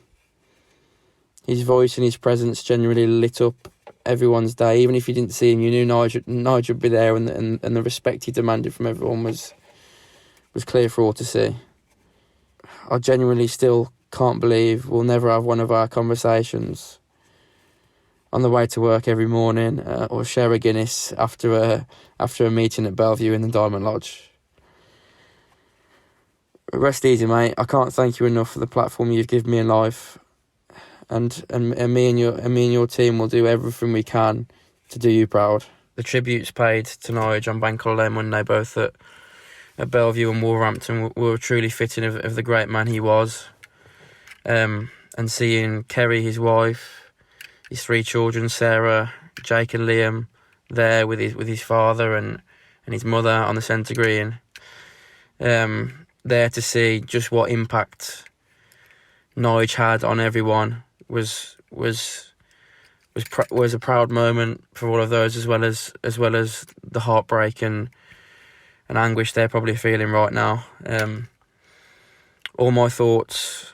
his voice and his presence generally lit up everyone's day. Even if you didn't see him, you knew Nigel would be there, and the respect he demanded from everyone was clear for all to see. I genuinely still can't believe we'll never have one of our conversations on the way to work every morning, or share a Guinness after a meeting at Bellevue in the Diamond Lodge. Rest easy, mate. I can't thank you enough for the platform you've given me in life, and me and your team will do everything we can to do you proud. The tributes paid to Nigel on Bank Holiday Monday, both at Bellevue and Wolverhampton, were truly fitting of the great man he was. And seeing Kerry, his wife, his 3 children, Sarah, Jake and Liam, there with his father and his mother on the centre green, there to see just what impact Nigel had on everyone was a proud moment for all of those, as well as the heartbreak and anguish they're probably feeling right now. All my thoughts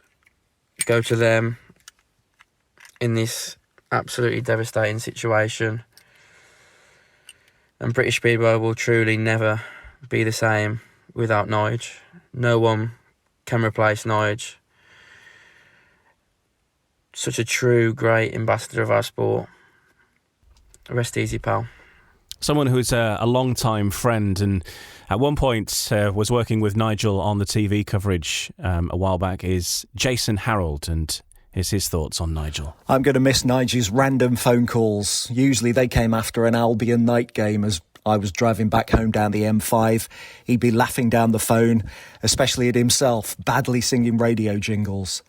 go to them in this absolutely devastating situation. And British Speedway will truly never be the same without Nigel. No one can replace Nigel. Such a true, great ambassador of our sport. Rest easy, pal. Someone who's a long-time friend and at one point was working with Nigel on the TV coverage a while back is Jason Harold, and here's his thoughts on Nigel. I'm going to miss Nigel's random phone calls. Usually they came after an Albion night game as I was driving back home down the M5. He'd be laughing down the phone, especially at himself, badly singing radio jingles.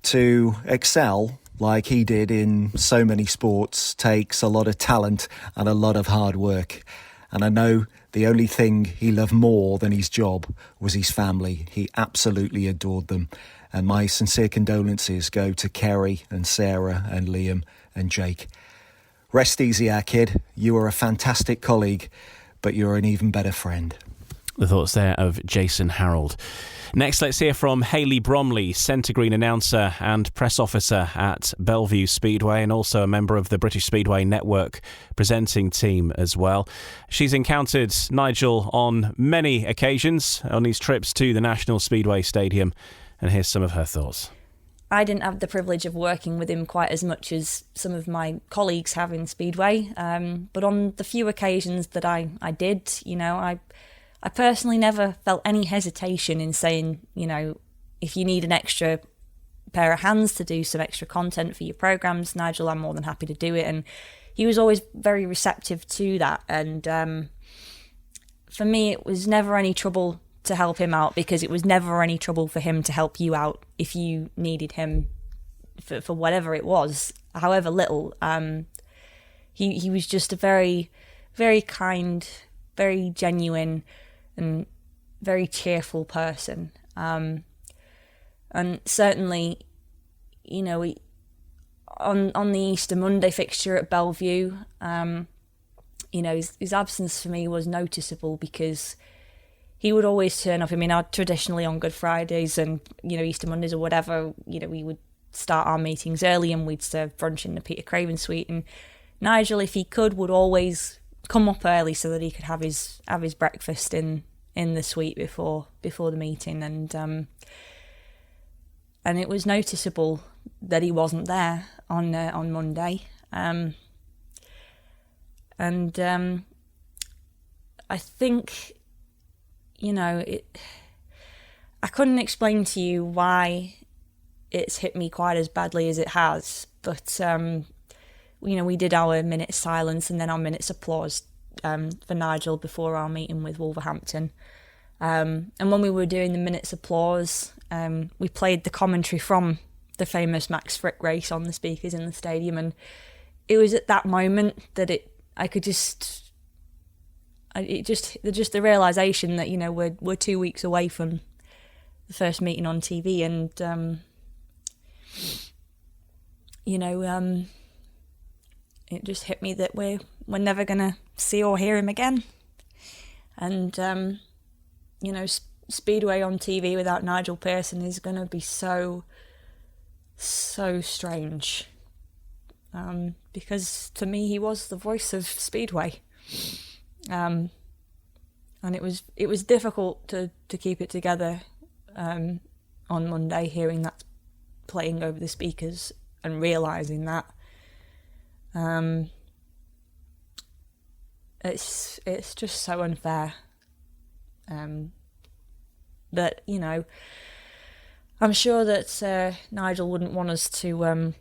To excel like he did in so many sports takes a lot of talent and a lot of hard work. And I know the only thing he loved more than his job was his family. He absolutely adored them. And my sincere condolences go to Kerry and Sarah and Liam and Jake. Rest easy, our kid. You are a fantastic colleague, but you're an even better friend. The thoughts there of Jason Harold. Next, let's hear from Hayley Bromley, centre green announcer and press officer at Bellevue Speedway, and also a member of the British Speedway Network presenting team as well. She's encountered Nigel on many occasions on his trips to the National Speedway Stadium, and here's some of her thoughts. I didn't have the privilege of working with him quite as much as some of my colleagues have in Speedway, but on the few occasions that I did, I personally never felt any hesitation in saying, if you need an extra pair of hands to do some extra content for your programmes, Nigel, I'm more than happy to do it. And he was always very receptive to that. And for me, it was never any trouble to help him out, because it was never any trouble for him to help you out if you needed him for whatever it was, however little. He was just a very, very kind, very genuine and very cheerful person. And certainly, on the Easter Monday fixture at Bellevue, his absence for me was noticeable, because he would always turn up. I mean, traditionally on Good Fridays and, Easter Mondays or whatever, we would start our meetings early and we'd serve brunch in the Peter Craven suite. And Nigel, if he could, would always come up early so that he could have his breakfast in the suite before the meeting. And it was noticeable that he wasn't there on Monday. I think, I couldn't explain to you why it's hit me quite as badly as it has, but we did our minute silence and then our minutes applause for Nigel before our meeting with Wolverhampton. And when we were doing the minutes applause, we played the commentary from the famous Max Frick race on the speakers in the stadium, and it was at that moment that the realisation that we're 2 weeks away from the first meeting on TV, and it just hit me that we're never gonna see or hear him again. And Speedway on TV without Nigel Pearson is gonna be so strange, because to me he was the voice of Speedway, and it was difficult to keep it together on Monday, hearing that playing over the speakers and realising that. It's just so unfair. But I'm sure that Nigel wouldn't want us to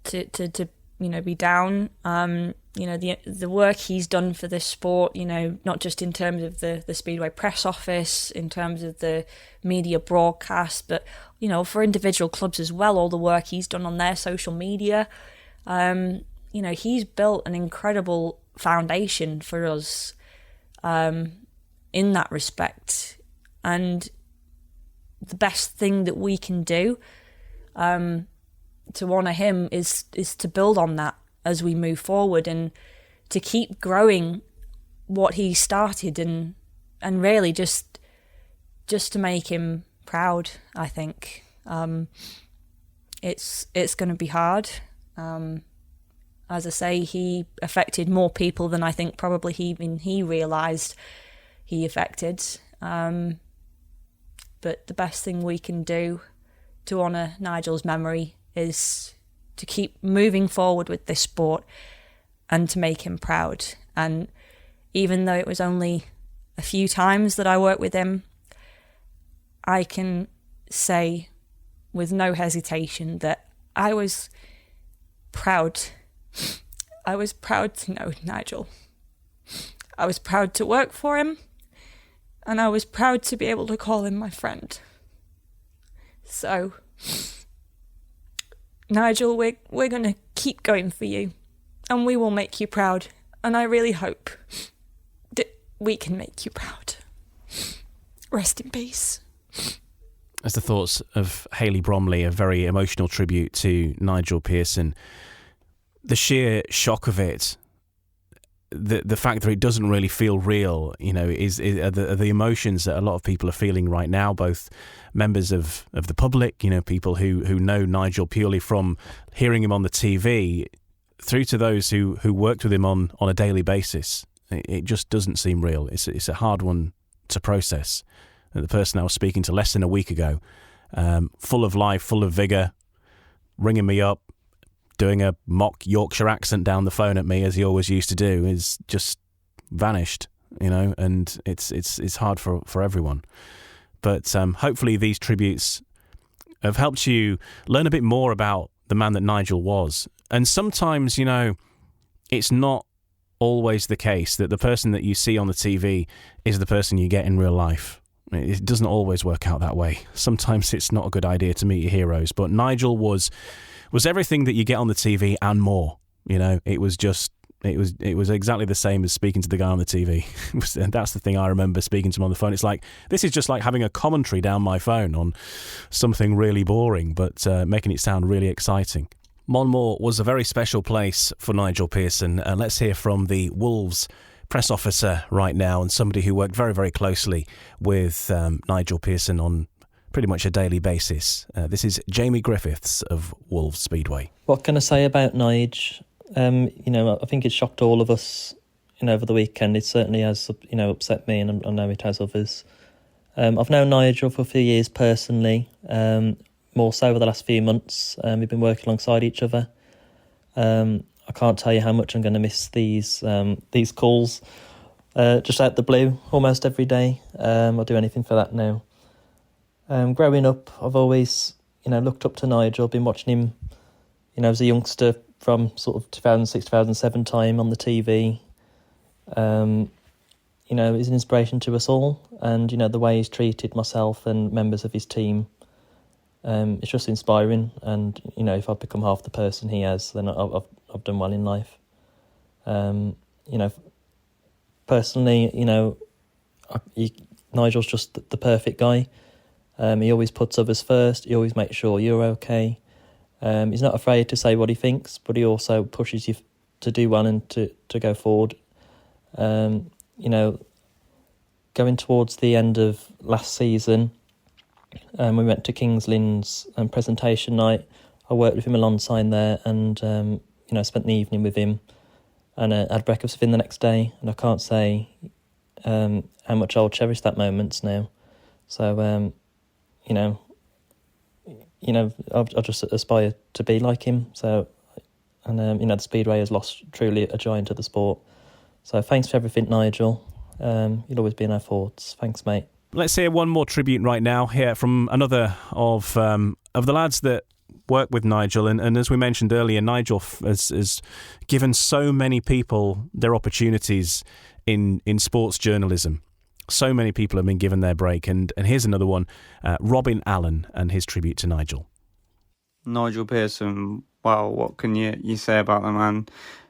be down. The work he's done for this sport, not just in terms of the Speedway press office, in terms of the media broadcast, but for individual clubs as well, all the work he's done on their social media. He's built an incredible foundation for us in that respect. And the best thing that we can do to honour him is to build on that as we move forward and to keep growing what he started and really just to make him proud, I think. It's going to be hard. As I say, he affected more people than I think probably he realised he affected. But the best thing we can do to honour Nigel's memory is to keep moving forward with this sport and to make him proud. And even though it was only a few times that I worked with him, I can say with no hesitation that I was proud. I was proud to know Nigel. I was proud to work for him, and I was proud to be able to call him my friend. So, Nigel, we're going to keep going for you, and we will make you proud, and I really hope that we can make you proud. Rest in peace. That's the thoughts of Hayley Bromley, a very emotional tribute to Nigel Pearson. The sheer shock of it, the fact that it doesn't really feel real, are the emotions that a lot of people are feeling right now, both members of the public, people who know Nigel purely from hearing him on the TV, through to those who worked with him on a daily basis. It just doesn't seem real. It's a hard one to process. The person I was speaking to less than a week ago, full of life, full of vigour, ringing me up, doing a mock Yorkshire accent down the phone at me as he always used to do, is just vanished, and it's hard for everyone. But hopefully these tributes have helped you learn a bit more about the man that Nigel was. And sometimes, it's not always the case that the person that you see on the TV is the person you get in real life. It doesn't always work out that way. Sometimes it's not a good idea to meet your heroes, but Nigel was everything that you get on the TV and more. It was exactly the same as speaking to the guy on the TV. And that's the thing I remember, speaking to him on the phone. It's like, this is just like having a commentary down my phone on something really boring, but making it sound really exciting. Monmore was a very special place for Nigel Pearson. Let's hear from the Wolves press officer right now and somebody who worked very, very closely with Nigel Pearson on pretty much a daily basis. This is Jamie Griffiths of Wolves Speedway. What can I say about Nige? I think it shocked all of us, over the weekend. It certainly has, upset me, and I know it has others. I've known Nigel for a few years personally, more so over the last few months. We've been working alongside each other. I can't tell you how much I'm going to miss these calls, just out the blue, almost every day. I'll do anything for that now. Growing up, I've always, looked up to Nigel, been watching him, as a youngster from sort of 2006, 2007 time on the TV. He's an inspiration to us all, and, the way he's treated myself and members of his team, it's just inspiring. And, if I've become half the person he has, then I've done well in life. Personally, Nigel's just the perfect guy. He always puts others first. He always makes sure you're okay. He's not afraid to say what he thinks, but he also pushes you to do well and to go forward. Going towards the end of last season, we went to Kings Lynn's presentation night. I worked with him alongside there, and spent the evening with him, and had breakfast with him the next day. And I can't say how much I'll cherish that moment now. So I'll just aspire to be like him. So, and the Speedway has lost truly a giant of the sport. So thanks for everything, Nigel. You'll always be in our thoughts. Thanks, mate. Let's hear one more tribute right now here from another of the lads that work with Nigel. And as we mentioned earlier, Nigel has given so many people their opportunities in sports journalism. So many people have been given their break. And here's another one, Robin Allen and his tribute to Nigel. Nigel Pearson, well, what can you say about the man?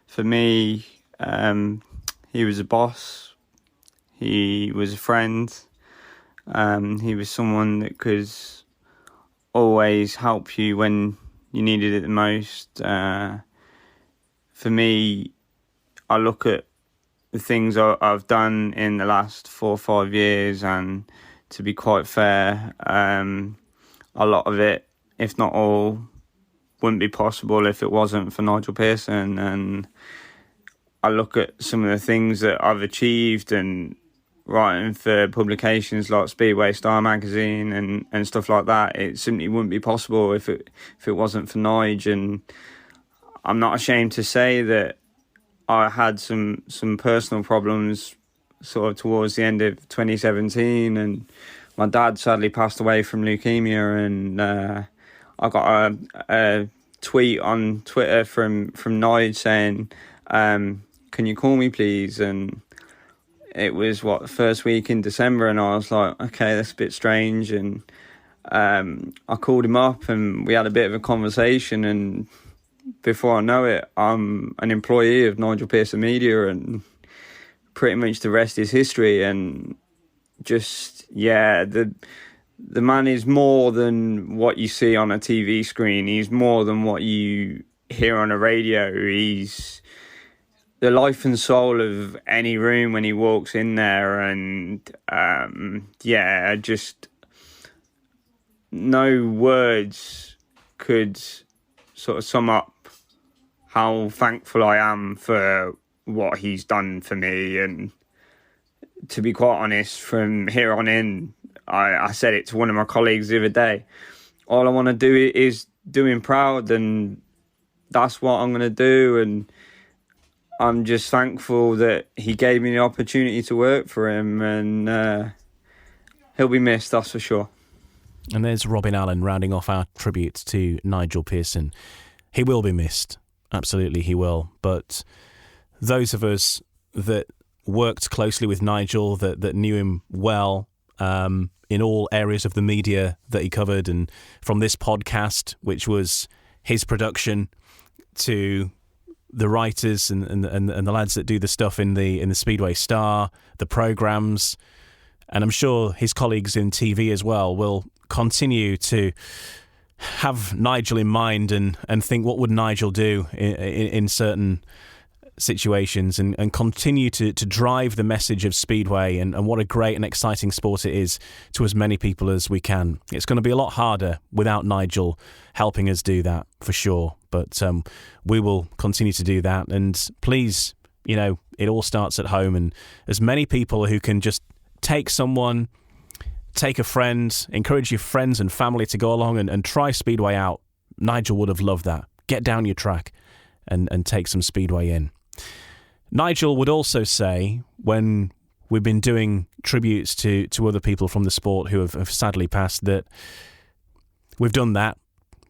For me, he was a boss. He was a friend. He was someone that could always help you when you needed it the most. For me, I look at the things I've done in the last 4 or 5 years, and to be quite fair, a lot of it, if not all, wouldn't be possible if it wasn't for Nigel Pearson. And I look at some of the things that I've achieved and writing for publications like Speedway Star magazine and stuff like that. It simply wouldn't be possible if it wasn't for Nige. And I'm not ashamed to say that I had some personal problems sort of towards the end of 2017, and my dad sadly passed away from leukemia, and I got a tweet on Twitter from Nige saying, can you call me please? And it was the first week in December, and I was like, okay, that's a bit strange. And I called him up and we had a bit of a conversation, and before I know it, I'm an employee of Nigel Pearson Media, and pretty much the rest is history. And just, the man is more than what you see on a TV screen. He's more than what you hear on a radio. He's the life and soul of any room when he walks in there. And just no words could sort of sum up how thankful I am for what he's done for me. And to be quite honest, from here on in, I said it to one of my colleagues the other day, all I want to do is do him proud, and that's what I'm going to do. And I'm just thankful that he gave me the opportunity to work for him, and he'll be missed, that's for sure. And there's Robin Allen rounding off our tribute to Nigel Pearson. He will be missed. Absolutely he will. But those of us that worked closely with Nigel, that knew him well, in all areas of the media that he covered, and from this podcast, which was his production, to the writers and the lads that do the stuff in the Speedway Star, the programmes, and I'm sure his colleagues in TV as well will continue to have Nigel in mind and think, what would Nigel do in certain situations and continue to drive the message of Speedway and what a great and exciting sport it is to as many people as we can. It's going to be a lot harder without Nigel helping us do that, for sure. But we will continue to do that. And please, it all starts at home. And as many people who can just take a friend, encourage your friends and family to go along and try Speedway out. Nigel would have loved that. Get down your track and take some Speedway in. Nigel would also say, when we've been doing tributes to other people from the sport who have sadly passed, that we've done that,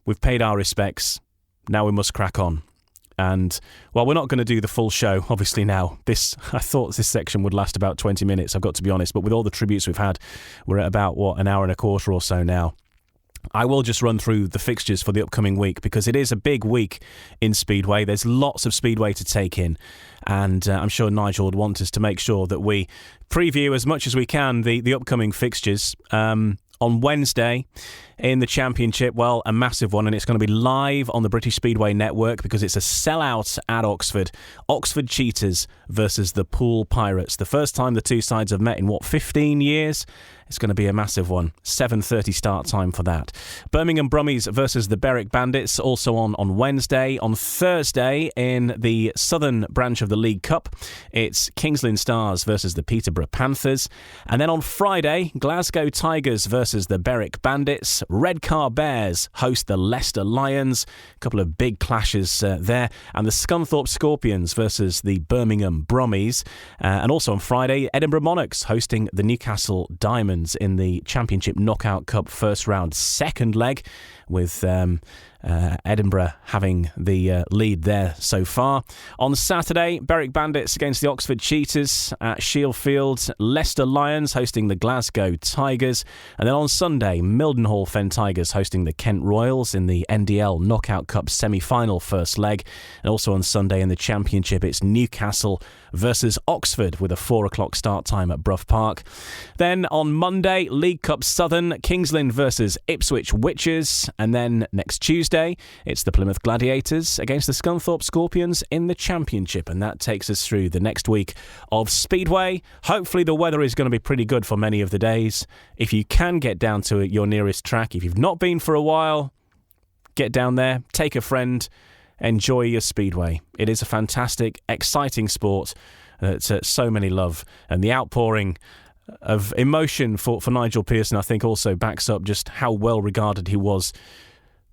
we've paid our respects, now we must crack on. And while we're not going to do the full show, obviously now, I thought this section would last about 20 minutes, I've got to be honest, but with all the tributes we've had, we're at about, an hour and a quarter or so now. I will just run through the fixtures for the upcoming week, because it is a big week in Speedway. There's lots of Speedway to take in, and I'm sure Nigel would want us to make sure that we preview as much as we can the upcoming fixtures. On Wednesday in the Championship, a massive one, and it's going to be live on the British Speedway Network because it's a sellout at Oxford. Oxford Cheetahs versus the Poole Pirates. The first time the two sides have met in, 15 years? It's going to be a massive one. 7:30 start time for that. Birmingham Brummies versus the Berwick Bandits, also on Wednesday. On Thursday, in the southern branch of the League Cup, it's King's Lynn Stars versus the Peterborough Panthers. And then on Friday, Glasgow Tigers versus the Berwick Bandits. Redcar Bears host the Leicester Lions. A couple of big clashes there. And the Scunthorpe Scorpions versus the Birmingham Brummies. And also on Friday, Edinburgh Monarchs hosting the Newcastle Diamonds in the Championship Knockout Cup first round second leg, with Edinburgh having the lead there so far. On Saturday, Berwick Bandits against the Oxford Cheetahs at Shield Field. Leicester Lions hosting the Glasgow Tigers. And then on Sunday, Mildenhall Fen Tigers hosting the Kent Royals in the NDL Knockout Cup semi-final first leg. And also on Sunday in the Championship, it's Newcastle versus Oxford with a 4 o'clock start time at Brough Park. Then on Monday, League Cup Southern, King's Lynn versus Ipswich Witches. And then next Tuesday, it's the Plymouth Gladiators against the Scunthorpe Scorpions in the Championship. And that takes us through the next week of Speedway. Hopefully the weather is going to be pretty good for many of the days. If you can get down to your nearest track, if you've not been for a while, get down there, take a friend, enjoy your Speedway. It is a fantastic, exciting sport that so many love. And the outpouring of emotion for Nigel Pearson, I think, also backs up just how well regarded he was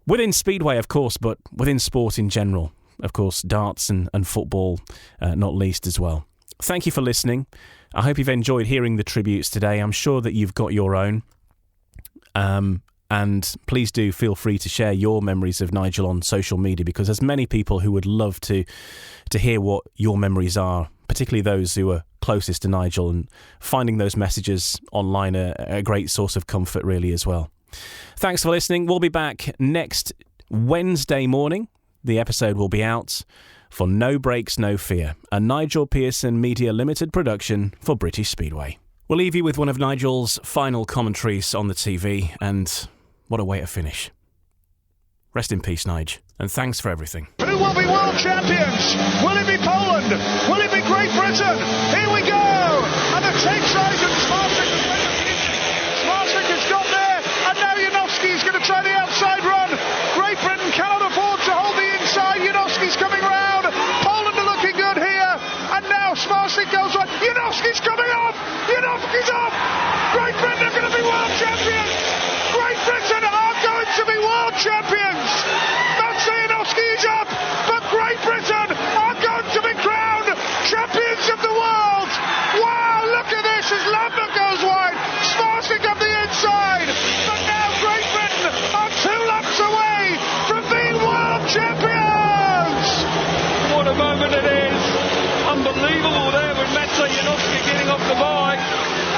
within Speedway, of course, but within sport in general. Of course, darts and football, not least as well. Thank you for listening. I hope you've enjoyed hearing the tributes today. I'm sure that you've got your own. And please do feel free to share your memories of Nigel on social media, because there's many people who would love to hear what your memories are, particularly those who are closest to Nigel, and finding those messages online a great source of comfort really as well. Thanks for listening. We'll be back next Wednesday morning. The episode will be out for No Breaks, No Fear, a Nigel Pearson Media Limited production for British Speedway. We'll leave you with one of Nigel's final commentaries on the TV, and what a way to finish. Rest in peace, Nige, and thanks for everything. Who will be world champions? Will it be Poland? Will it be Great Britain? Here we go! And the takes rise and Smarsik has got there, and now Janowski's going to try the outside run. Great Britain cannot afford to hold the inside. Janowski's coming round. Poland are looking good here, and now Smarsik goes on. Janowski's coming off! Janowski's off! Great Britain are going to be world champions! Great Britain are going to be world champions! Janowski is up, but Great Britain are going to be crowned champions of the world! Wow, look at this as Lambert goes wide, Smarsik up the inside, but now Great Britain are 2 laps away from being world champions! What a moment it is! Unbelievable there with Metzer Janowski getting off the bike,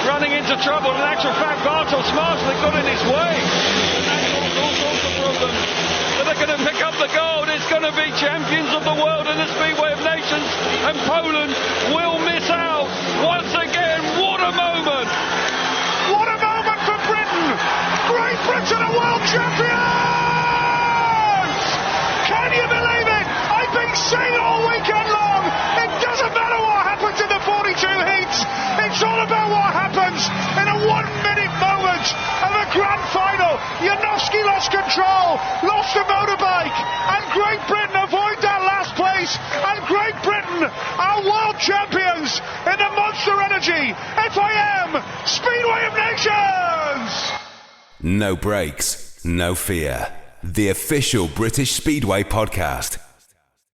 running into trouble. In actual fact, Bartosz Smarsik got in his way. And that caused all sorts of problems. But they're going to pick up the gold. It's going to be champions of the world in the Speedway of Nations. And Poland will miss out. Once again, what a moment. What a moment for Britain. Great Britain are world champions. Can you believe it? I've been saying all weekend long. Speedway of Nations! No brakes, no fear. The official British Speedway podcast.